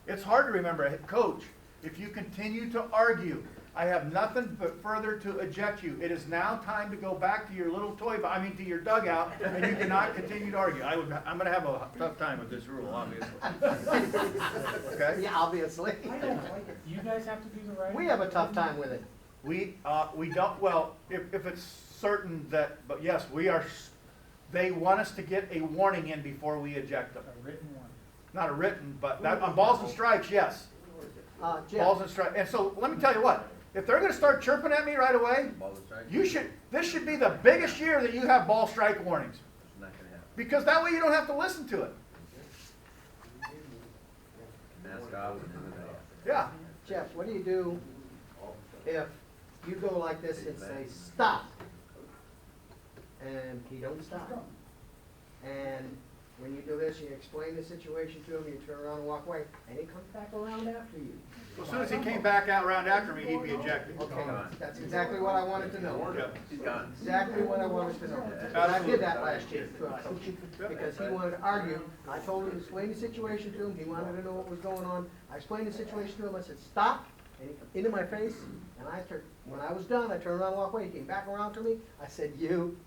It's hard to remember, Coach, if you continue to argue, I have nothing but further to eject you. It is now time to go back to your little to your dugout, and you cannot continue to argue. I'm going to have a tough time with this rule, obviously. Okay? Yeah, obviously. I don't like it. You guys have to do the right. We have a tough time with it. We don't, well, if it's certain that, but yes, we are, they want us to get a warning in before we eject them. A written one. Not a written, but that, on balls and strikes, yes. Jeff, Balls and strikes. And so let me tell you what, if they're going to start chirping at me right away, this should be the biggest year that you have ball strike warnings. It's not gonna happen. Because that way you don't have to listen to it. Mask off and then Yeah. Jeff, what do you do if you go like this and say, stop? And he don't stop. And when you do this, you explain the situation to him, you turn around and walk away, and he comes back around after you. Well, as soon as he came back out around after me, he'd be ejected. Okay, that's exactly what I wanted to know. He's gone. Exactly what I wanted to know. And I did that last year to a coach, because he wanted to argue. I told him to explain the situation to him, he wanted to know what was going on. I explained the situation to him, I said, stop, and he came into my face, and when I was done, I turned around and walked away. He came back around to me, I said, you,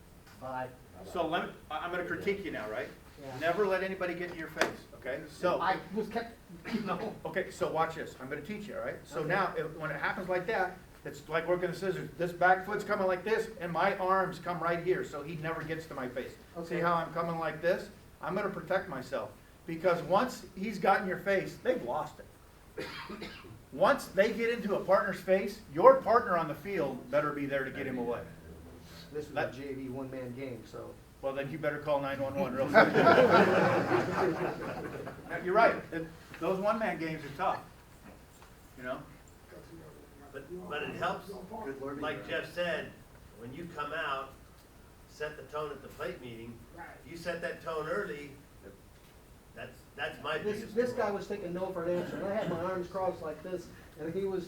bye. So I'm going to critique you now, right? Yeah. Never let anybody get in your face, okay? So, I was kept, okay, so watch this. I'm going to teach you, all right? So Okay. now, when it happens like that, it's like working the scissors. This back foot's coming like this, and my arms come right here, so he never gets to my face. Okay. See how I'm coming like this? I'm going to protect myself. Because once he's got in your face, they've lost it. Once they get into a partner's face, your partner on the field better be there to get him away. this was a JV one-man game, so. Well, then you better call 911 real quick. You're right. Those one-man games are tough. You know? But it helps, like Jeff said, when you come out, set the tone at the plate meeting. If you set that tone early, that's my biggest. This guy was taking no for an answer, and I had my arms crossed like this, and he was,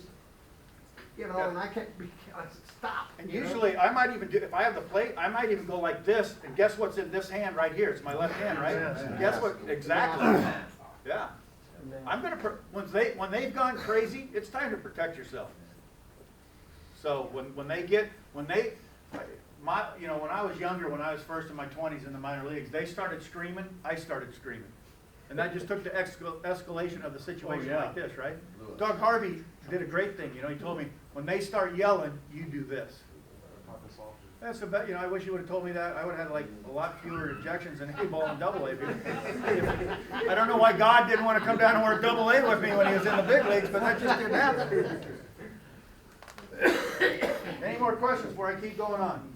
and I kept, I said, stop. And usually, I might even do, if I have the plate, I might even go like this, and guess what's in this hand right here? It's my left hand, right? Guess what? Exactly. Yeah. I'm gonna, when they've gone crazy, it's time to protect yourself. So when I was younger, when I was first in my 20s in the minor leagues, they started screaming, I started screaming. And that just took the escalation of the situation like this, right? Doug Harvey did a great thing, he told me, when they start yelling, you do this. That's about, I wish you would've told me that. I would've had like a lot fewer objections than A-ball and double A. I don't know why God didn't want to come down and work double A with me when he was in the big leagues, but that just didn't happen. Any more questions before I keep going on?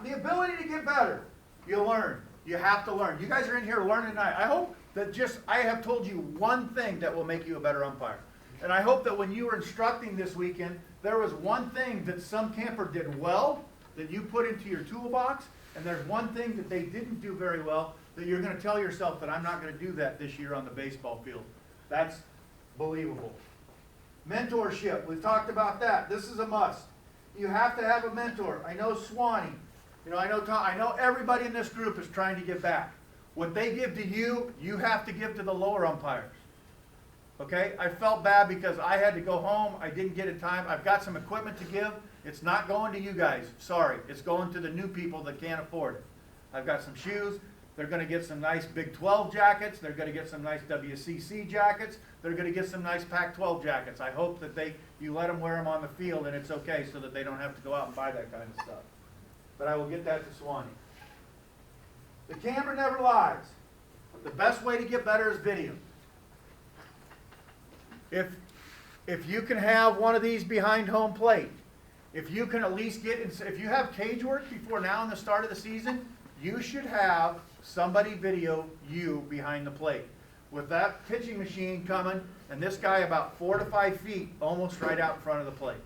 The ability to get better. You learn. You have to learn. You guys are in here learning tonight. I hope that I have told you one thing that will make you a better umpire. And I hope that when you were instructing this weekend, there was one thing that some camper did well that you put into your toolbox, and there's one thing that they didn't do very well that you're going to tell yourself that I'm not going to do that this year on the baseball field. That's believable. Mentorship, we've talked about that. This is a must. You have to have a mentor. I know Swanee. I know Tom. I know everybody in this group is trying to give back. What they give to you, you have to give to the lower umpires. Okay? I felt bad because I had to go home. I didn't get it time. I've got some equipment to give. It's not going to you guys. Sorry. It's going to the new people that can't afford it. I've got some shoes. They're going to get some nice Big 12 jackets. They're going to get some nice WCC jackets. They're going to get some nice Pac-12 jackets. I hope that you let them wear them on the field and it's okay so that they don't have to go out and buy that kind of stuff. But I will get that to Swanee. The camera never lies. The best way to get better is video. If you can have one of these behind home plate, if you can at least if you have cage work before now and the start of the season, you should have somebody video you behind the plate. With that pitching machine coming, and this guy about 4 to 5 feet, almost right out in front of the plate.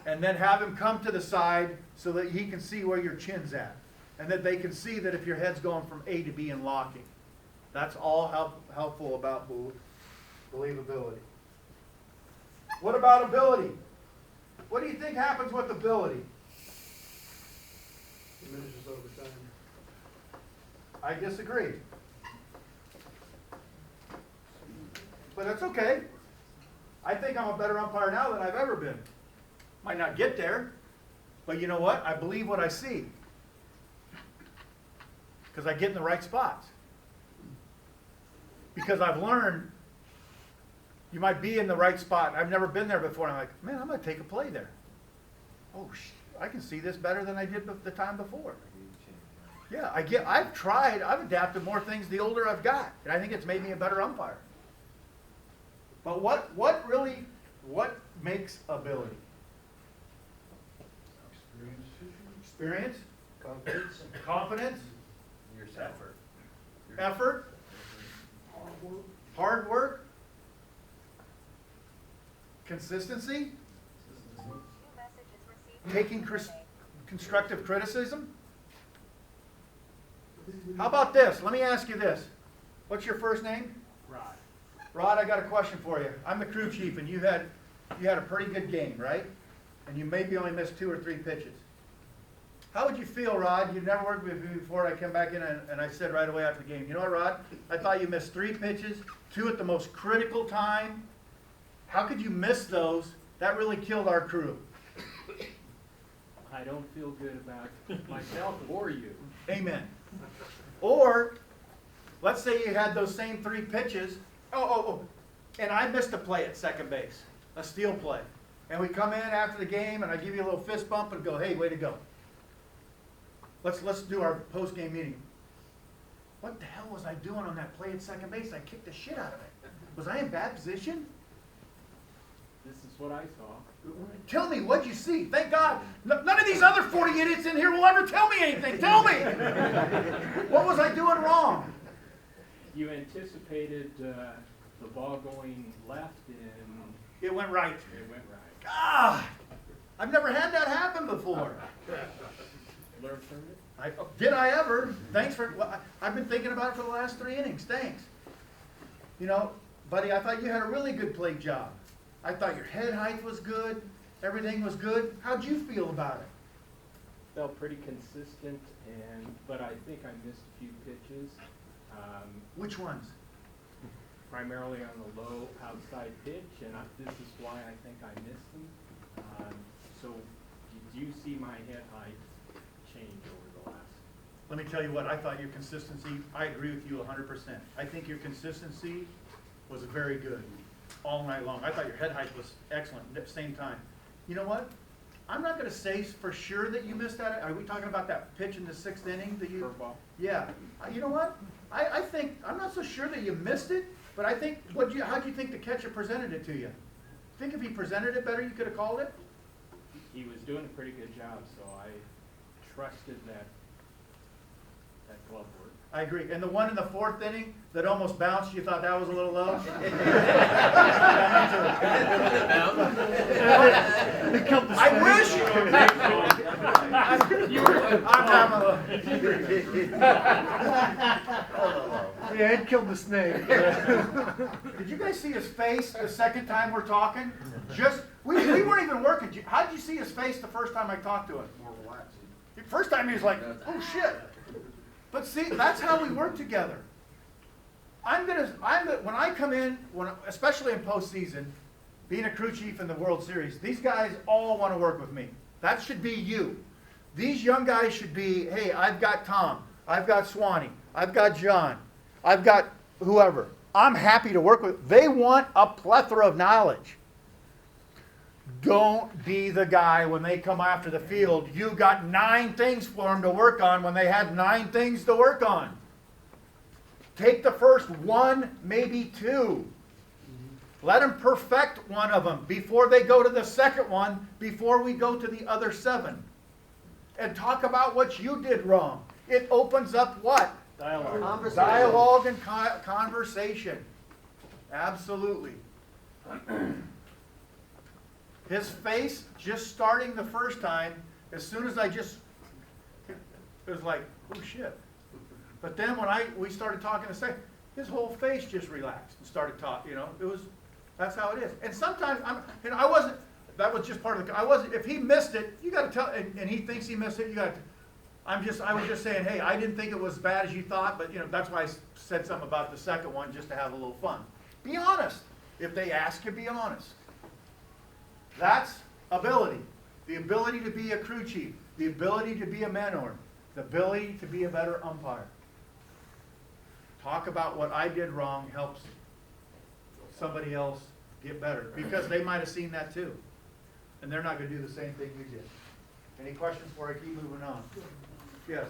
And then have him come to the side so that he can see where your chin's at. And that they can see that if your head's going from A to B and locking. That's all helpful about believability. What about ability? What do you think happens with ability? Diminishes over time. I disagree. But that's okay. I think I'm a better umpire now than I've ever been. Might not get there, but you know what? I believe what I see. Because I get in the right spots. Because I've learned you might be in the right spot. I've never been there before. And I'm like, man, I'm going to take a play there. Oh, I can see this better than I did the time before. Yeah, I've tried. I've adapted more things the older I've got. And I think it's made me a better umpire. But what makes ability? Experience? Confidence? Effort? Hard work? Consistency? Taking constructive criticism? How about this? Let me ask you this. What's your first name? Rod. Rod, I got a question for you. I'm the crew chief, and you had a pretty good game, right? And you maybe only missed 2 or 3 pitches. How would you feel, Rod? You've never worked with me before. I came back in and I said right away after the game, you know what, Rod? I thought you missed 3 pitches, 2 at the most critical time. How could you miss those? That really killed our crew. I don't feel good about myself or you. Amen. Or, let's say you had those same 3 pitches. And I missed a play at second base, a steal play. And we come in after the game and I give you a little fist bump and go, hey, way to go. Let's do our post-game meeting. What the hell was I doing on that play at second base? I kicked the shit out of it. Was I in bad position? This is what I saw. Tell me, what'd you see? Thank God. None of these other 40 idiots in here will ever tell me anything. Tell me! What was I doing wrong? You anticipated the ball going left and It went right. it went right. God! I've never had that happen before. Learn from it? Did I ever? Thanks for, I've been thinking about it for the last 3 innings. Thanks. You know, buddy, I thought you had a really good plate job. I thought your head height was good. Everything was good. How'd you feel about it? Felt pretty consistent, but I think I missed a few pitches. Which ones? Primarily on the low outside pitch, and this is why I think I missed them. So did you see my head height change over the last? Let me tell you what, I thought your consistency, I agree with you 100%. I think your consistency was very good all night long. I thought your head height was excellent at the same time. You know what? I'm not gonna say for sure that you missed that. Are we talking about that pitch in the 6th inning that you? Curveball. Yeah. You know what? I think, I'm not so sure that you missed it, but I think, how'd you think the catcher presented it to you? Think if he presented it better, you could have called it? He was doing a pretty good job, so I trusted that glove work. I agree. And the one in the 4th inning that almost bounced, you thought that was a little low? I wish! Yeah, it killed the snake. Did you guys see his face the second time we're talking? We weren't even working. How did you see his face the first time I talked to him? More relaxed. The first time he was like, oh shit. But see, that's how we work together. When I come in, especially in postseason, being a crew chief in the World Series, these guys all want to work with me. That should be you. These young guys should be, hey, I've got Tom, I've got Swanee, I've got John, I've got whoever. I'm happy to work with. They want a plethora of knowledge. Don't be the guy when they come after the field, you got 9 things for them to work on when they had 9 things to work on. Take the first 1, maybe 2. Let them perfect one of them before they go to the second one, before we go to the other 7. And talk about what you did wrong. It opens up what? Dialogue. Dialogue and conversation. Absolutely. His face, just starting the first time, as soon as it was like, oh shit. But then when we started talking the second, his whole face just relaxed and started talking, that's how it is. And sometimes, that was just part of if he missed it, you gotta tell, and he thinks he missed it, you gotta, I was just saying, hey, I didn't think it was as bad as you thought, but that's why I said something about the second one, just to have a little fun. Be honest. If they ask you, be honest. That's ability. The ability to be a crew chief. The ability to be a mentor. The ability to be a better umpire. Talk about what I did wrong helps somebody else get better. Because they might have seen that too. And they're not going to do the same thing you did. Any questions before I keep moving on? Yes?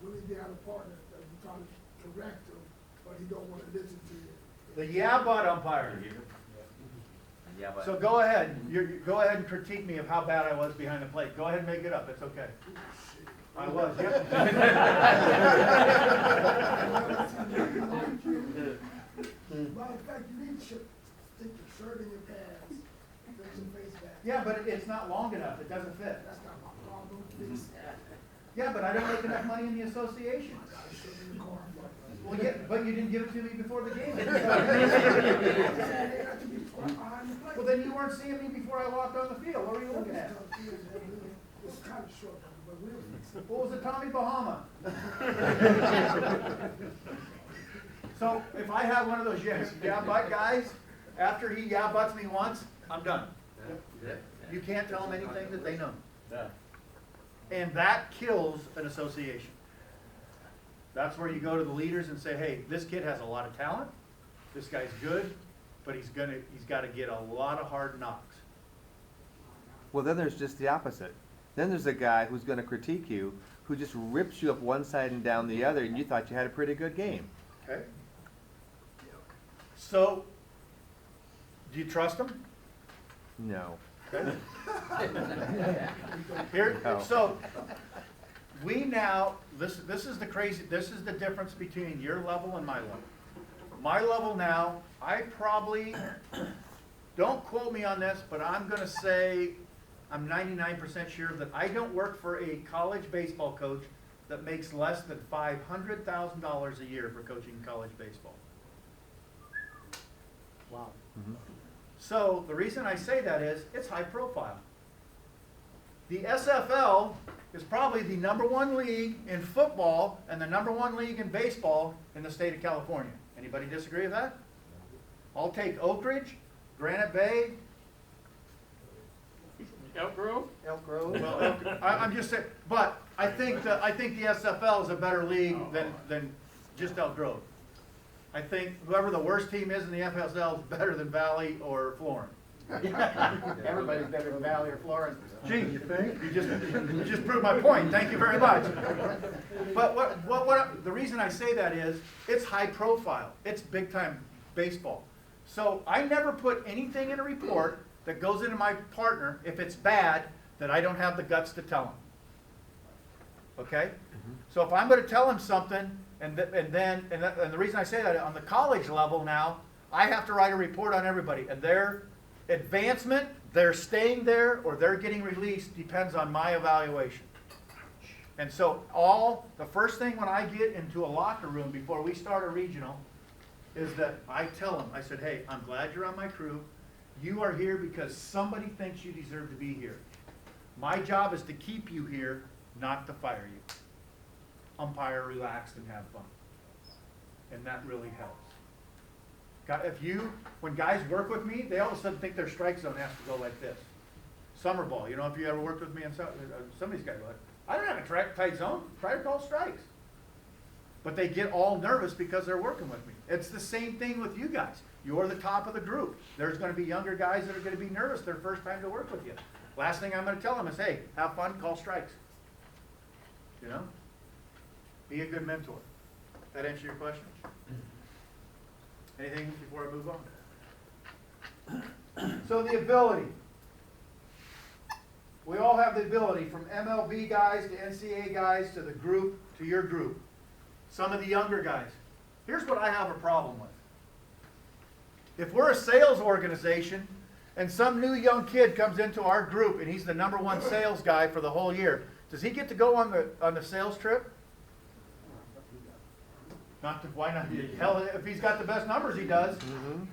When you got a partner that you try to correct him, but he don't want to listen to you. The yeah but umpire. Yeah, but So go ahead. Go ahead and critique me of how bad I was behind the plate. Go ahead and make it up. It's okay. I was, yep. Matter of fact, you need to stick your shirt in your pants, fix your face back. Yeah, but it's not long enough. It doesn't fit. That's not my problem. Fix that. Yeah, but I don't make enough money in the association. I sit in the car. Well, yeah, but you didn't give it to me before the game. Well, then you weren't seeing me before I walked on the field. What were you looking at? It's kind of short, but we'll fix it. What was it, Tommy Bahama? So if I have one of those yeah but guys, after he yeah buts me once, I'm done. You can't tell them anything that they know. And that kills an association. That's where you go to the leaders and say, hey, this kid has a lot of talent. This guy's good, but he's got to get a lot of hard knocks. Well, then there's just the opposite. Then there's a guy who's going to critique you, who just rips you up one side and down the other, and you thought you had a pretty good game. Okay? So, do you trust him? No. Okay. No. So, we now, this is the difference between your level and my level. My level now, I probably, don't quote me on this, but I'm going to say, I'm 99% sure that I don't work for a college baseball coach that makes less than $500,000 a year for coaching college baseball. Wow. Mm-hmm. So the reason I say that is, it's high profile. The SFL is probably the #1 league in football and the #1 league in baseball in the state of California. Anybody disagree with that? I'll take Oak Ridge, Granite Bay. Elk Grove? Elk Grove. Well, I'm just saying, but I think the SFL is a better league than just Elk Grove. I think whoever the worst team is in the FSL is better than Valley or Florence. Everybody's better than Valley or Florence. Gee, you think? You just proved my point. Thank you very much. But the reason I say that is, it's high profile. It's big time baseball. So I never put anything in a report that goes into my partner, if it's bad, that I don't have the guts to tell him. Okay? So if I'm going to tell him something, and the reason I say that, on the college level now, I have to write a report on everybody, and their advancement, their staying there, or they're getting released depends on my evaluation. And so the first thing when I get into a locker room before we start a regional is that I tell them, I said, hey, I'm glad you're on my crew. You are here because somebody thinks you deserve to be here. My job is to keep you here, not to fire you. Umpire, relaxed, and have fun. And that really helps. When guys work with me, they all of a sudden think their strike zone has to go like this. Summer ball, you know, if you ever worked with me on some of these guys, like, I don't have a tight zone, try to call strikes. But they get all nervous because they're working with me. It's the same thing with you guys. You're the top of the group. There's going to be younger guys that are going to be nervous their first time to work with you. Last thing I'm going to tell them is, hey, have fun, call strikes. You know? Be a good mentor. That answer your question? Anything before I move on? So the ability. We all have the ability, from MLB guys to NCAA guys to the group to your group. Some of the younger guys. Here's what I have a problem with. If we're a sales organization and some new young kid comes into our group and he's the #1 sales guy for the whole year, does he get to go on the sales trip? Why not? Hell, if he's got the best numbers, he does. Mm-hmm.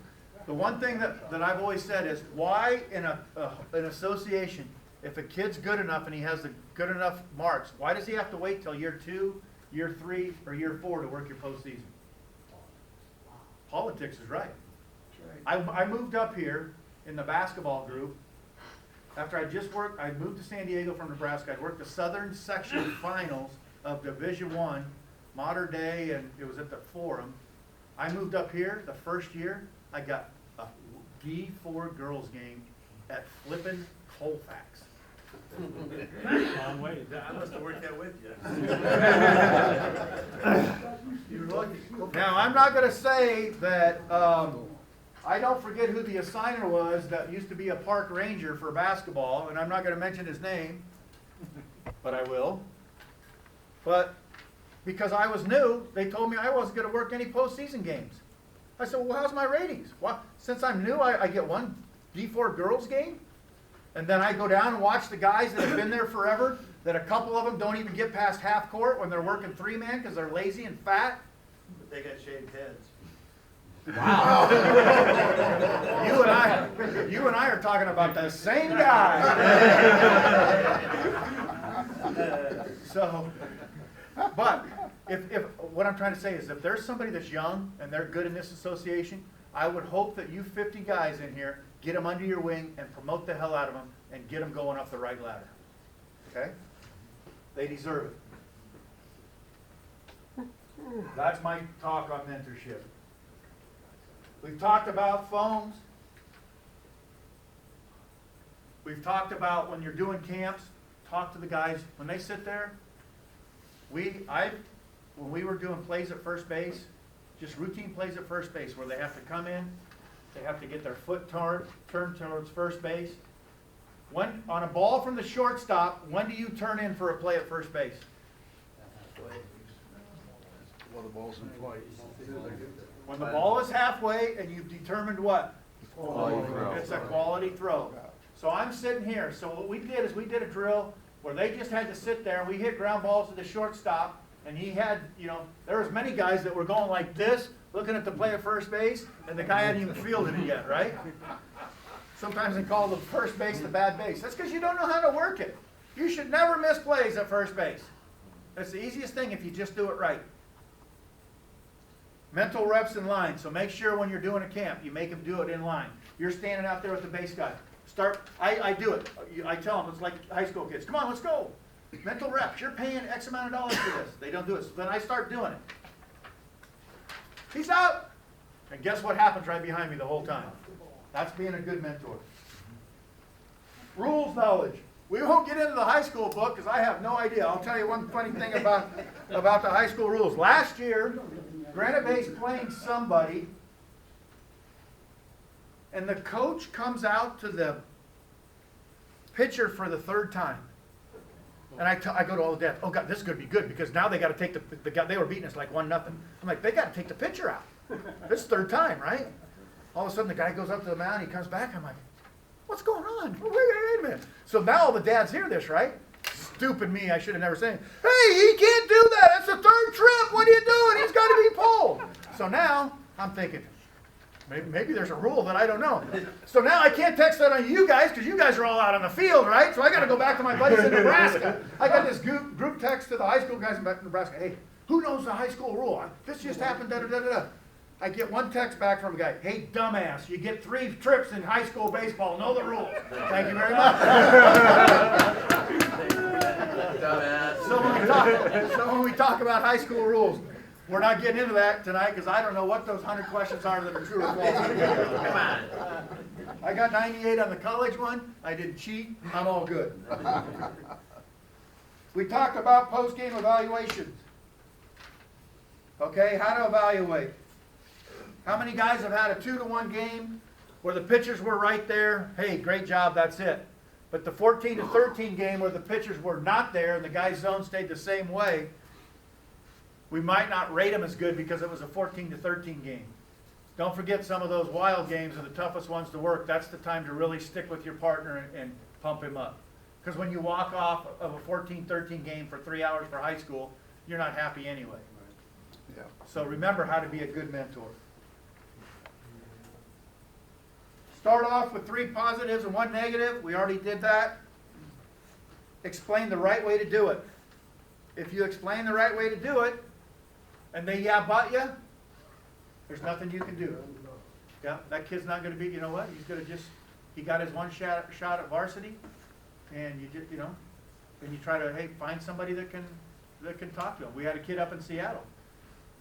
The one thing that I've always said is, why in an association, if a kid's good enough and he has the good enough marks, why does he have to wait till year 2, year 3, or year 4 to work your postseason? Politics is right. I moved up here in the basketball group after I moved to San Diego from Nebraska. I'd worked the Southern Section Finals of Division I, Modern Day, and it was at the Forum. I moved up here the first year. I got a D4 girls game at flippin' Colfax. Long way. I must have worked that with you. Now, I'm not going to say that I don't forget who the assigner was that used to be a park ranger for basketball, and I'm not going to mention his name, but I will. But because I was new, they told me I wasn't going to work any postseason games. I said, well, how's my ratings? Well, since I'm new, I get one D4 girls game, and then I go down and watch the guys that have been there forever, that a couple of them don't even get past half court when they're working 3-man because they're lazy and fat. But they got shaved heads. Wow. You and I are talking about the same guy. But if what I'm trying to say is, if there's somebody that's young and they're good in this association, I would hope that you 50 guys in here get them under your wing and promote the hell out of them and get them going up the right ladder. Okay? They deserve it. That's my talk on mentorship. We've talked about phones. We've talked about when you're doing camps, talk to the guys. When they sit there, when we were doing plays at first base, just routine plays at first base where they have to come in, they have to get their foot turned towards first base. On a ball from the shortstop, when do you turn in for a play at first base? Well, the ball's in flight. When the ball is halfway and you've determined what? It's a quality throw. So I'm sitting here. So what we did is we did a drill where they just had to sit there and we hit ground balls to the shortstop, and he had, there was many guys that were going like this, looking at the play at first base, and the guy hadn't even fielded it yet, right? Sometimes they call the first base the bad base. That's because you don't know how to work it. You should never miss plays at first base. That's the easiest thing if you just do it right. Mental reps in line. So make sure when you're doing a camp, you make them do it in line. You're standing out there with the base guy. I do it. I tell them, it's like high school kids. Come on, let's go. Mental reps. You're paying X amount of dollars for this. They don't do it. So then I start doing it. He's out. And guess what happens right behind me the whole time? That's being a good mentor. rules knowledge. We won't get into the high school book because I have no idea. I'll tell you one funny thing about the high school rules. Last year, Granite Bay's playing somebody, and the coach comes out to the pitcher for the third time. And I go to all the dads, oh God, this is going to be good because now they got to take the guy, they were beating us like 1-0. I'm like, they got to take the pitcher out. This is third time, right? All of a sudden the guy goes up to the mound, he comes back, I'm like, what's going on? Wait a minute. So now all the dads hear this, right? Stupid me, I should have never said it. Hey, he can't do that. That's the third trip. What are you doing? He's got to be pulled. So now I'm thinking, maybe there's a rule that I don't know. So now I can't text that on you guys because you guys are all out on the field, right? So I got to go back to my buddies in Nebraska. I got this group text to the high school guys in Nebraska. Hey, who knows the high school rule? This just happened, da-da-da-da-da. I get one text back from a guy. Hey, dumbass, you get 3 trips in high school baseball. Know the rules. Thank you very much. So when we talk about high school rules, we're not getting into that tonight because I don't know what those 100 questions are that are true or false. Come on. I got 98 on the college one. I didn't cheat. I'm all good. We talked about post-game evaluations. Okay, how to evaluate. How many guys have had a 2-1 game where the pitchers were right there? Hey, great job, that's it. But the 14-13 game where the pitchers were not there and the guy's zone stayed the same way, we might not rate them as good because it was a 14-13 game. Don't forget some of those wild games are the toughest ones to work. That's the time to really stick with your partner and pump him up. Because when you walk off of a 14-13 game for 3 hours for high school, you're not happy anyway. Yeah. So remember how to be a good mentor. Start off with 3 positives and 1 negative. We already did that. Explain the right way to do it. If you explain the right way to do it, and they but you, there's nothing you can do. Yeah, that kid's not going to be, you know what? He's going to he got his one shot at varsity, and you just, and you try to, hey, find somebody that can talk to him. We had a kid up in Seattle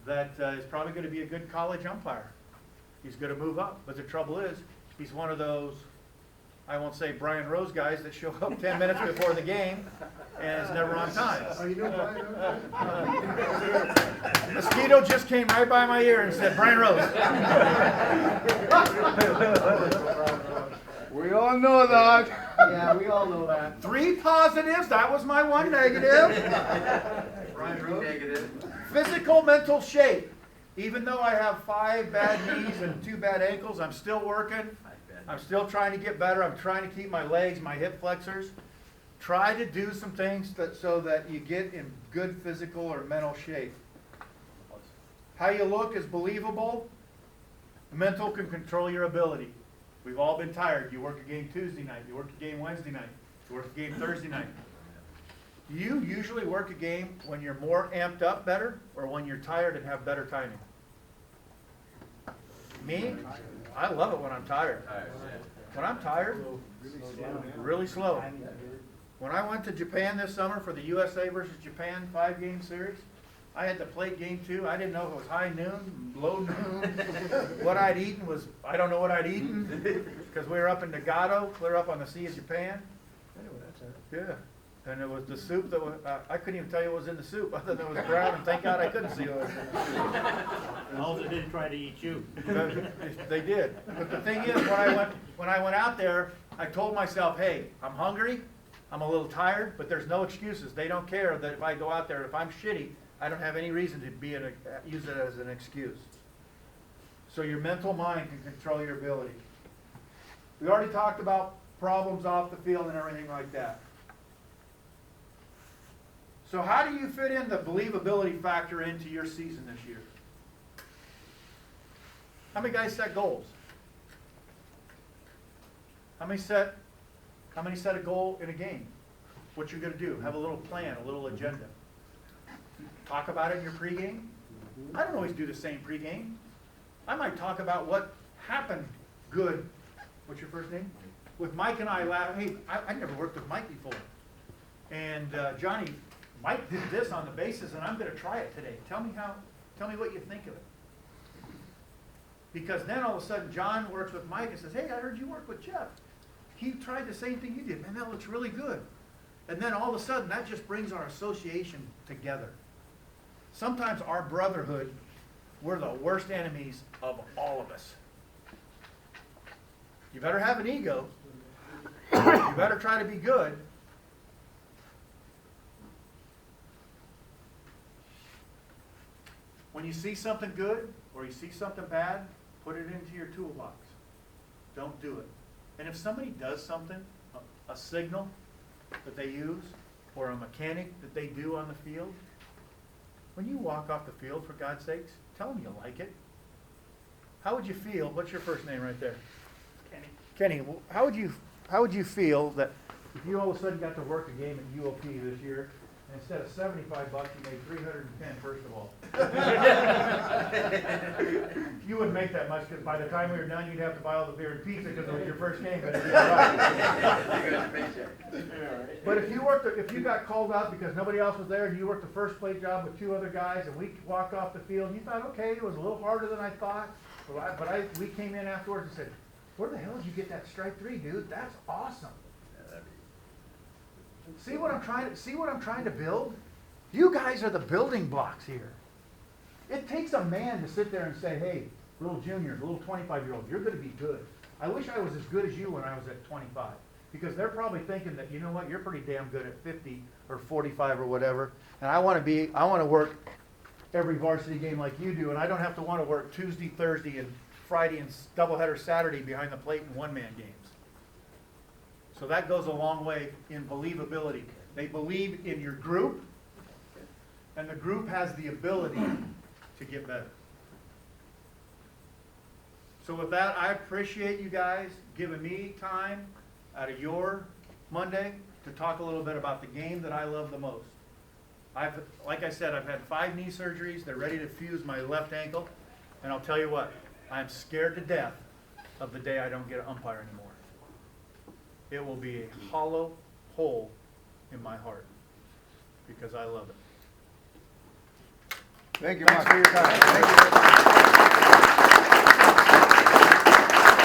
that is probably going to be a good college umpire. He's going to move up, but the trouble is, he's one of those, I won't say Brian Rose guys that show up 10 minutes before the game and is never on time. Oh, you know Brian Rose? Mosquito just came right by my ear and said, Brian Rose. We all know that. Yeah, we all know that. 3 positives, that was my 1 negative. Brian Rose. Negative. Physical, mental shape. Even though I have 5 bad knees and 2 bad ankles, I'm still working. I'm still trying to get better. I'm trying to keep my legs, my hip flexors. Try to do some things so that you get in good physical or mental shape. How you look is believable. Mental can control your ability. We've all been tired. You work a game Tuesday night. You work a game Wednesday night. You work a game Thursday night. You usually work a game when you're more amped up better or when you're tired and have better timing. Me, I love it when I'm tired. When I'm tired, really slow. When I went to Japan this summer for the USA versus Japan 5-game series, I had the plate game 2. I didn't know if it was high noon, low noon. What I'd eaten was, I don't know what I'd eaten because we were up in Nagato, clear up on the Sea of Japan. Yeah. And it was the soup that was, I couldn't even tell you what was in the soup other than it was brown, and thank God I couldn't see what was in it. Also didn't try to eat you. They did. But the thing is, when I went out there, I told myself, hey, I'm hungry, I'm a little tired, but there's no excuses. They don't care that if I go out there, if I'm shitty, I don't have any reason to use it as an excuse. So your mental mind can control your ability. We already talked about problems off the field and everything like that. So how do you fit in the believability factor into your season this year? How many guys set goals? How many set a goal in a game? What you're going to do? Have a little plan, a little agenda. Talk about it in your pregame. I don't always do the same pregame. I might talk about what happened good. What's your first name? With Mike and I, hey, I never worked with Mike before. And Johnny, Mike did this on the bases, and I'm going to try it today. Tell me what you think of it. Because then all of a sudden, John works with Mike and says, hey, I heard you work with Jeff. he tried the same thing you did. Man, that looks really good. And then all of a sudden, that just brings our association together. Sometimes our brotherhood, we're the worst enemies of all of us. You better have an ego. You better try to be good. When you see something good or you see something bad, put it into your toolbox. Don't do it. And if somebody does something, a signal that they use or a mechanic that they do on the field, when you walk off the field, for God's sakes, tell them you like it. How would you feel? What's your first name right there? Kenny. Kenny, how would you feel that if you all of a sudden got to work a game at UOP this year, and instead of $75, you made $310, first of all? You wouldn't make that much, because by the time we were done, you'd have to buy all the beer and pizza because it was your first game, but it'd be all right. But if you got called out because nobody else was there, and you worked the first plate job with 2 other guys, and we walked off the field, and you thought, okay, it was a little harder than I thought, but we came in afterwards and said, where the hell did you get that strike 3, dude? That's awesome. See what I'm trying to build? You guys are the building blocks here. It takes a man to sit there and say, hey, little juniors, little 25-year-olds, you're going to be good. I wish I was as good as you when I was at 25. Because they're probably thinking that, you know what, you're pretty damn good at 50 or 45 or whatever. And I want to work every varsity game like you do. And I don't have to want to work Tuesday, Thursday, and Friday, and doubleheader Saturday behind the plate in one-man games. So that goes a long way in believability. They believe in your group, and the group has the ability to get better. So with that, I appreciate you guys giving me time out of your Monday to talk a little bit about the game that I love the most. Like I said, I've had 5 knee surgeries. They're ready to fuse my left ankle. And I'll tell you what, I'm scared to death of the day I don't get an umpire anymore. It will be a hollow hole in my heart because I love it. Thank you Thanks much. for your time. Thank you.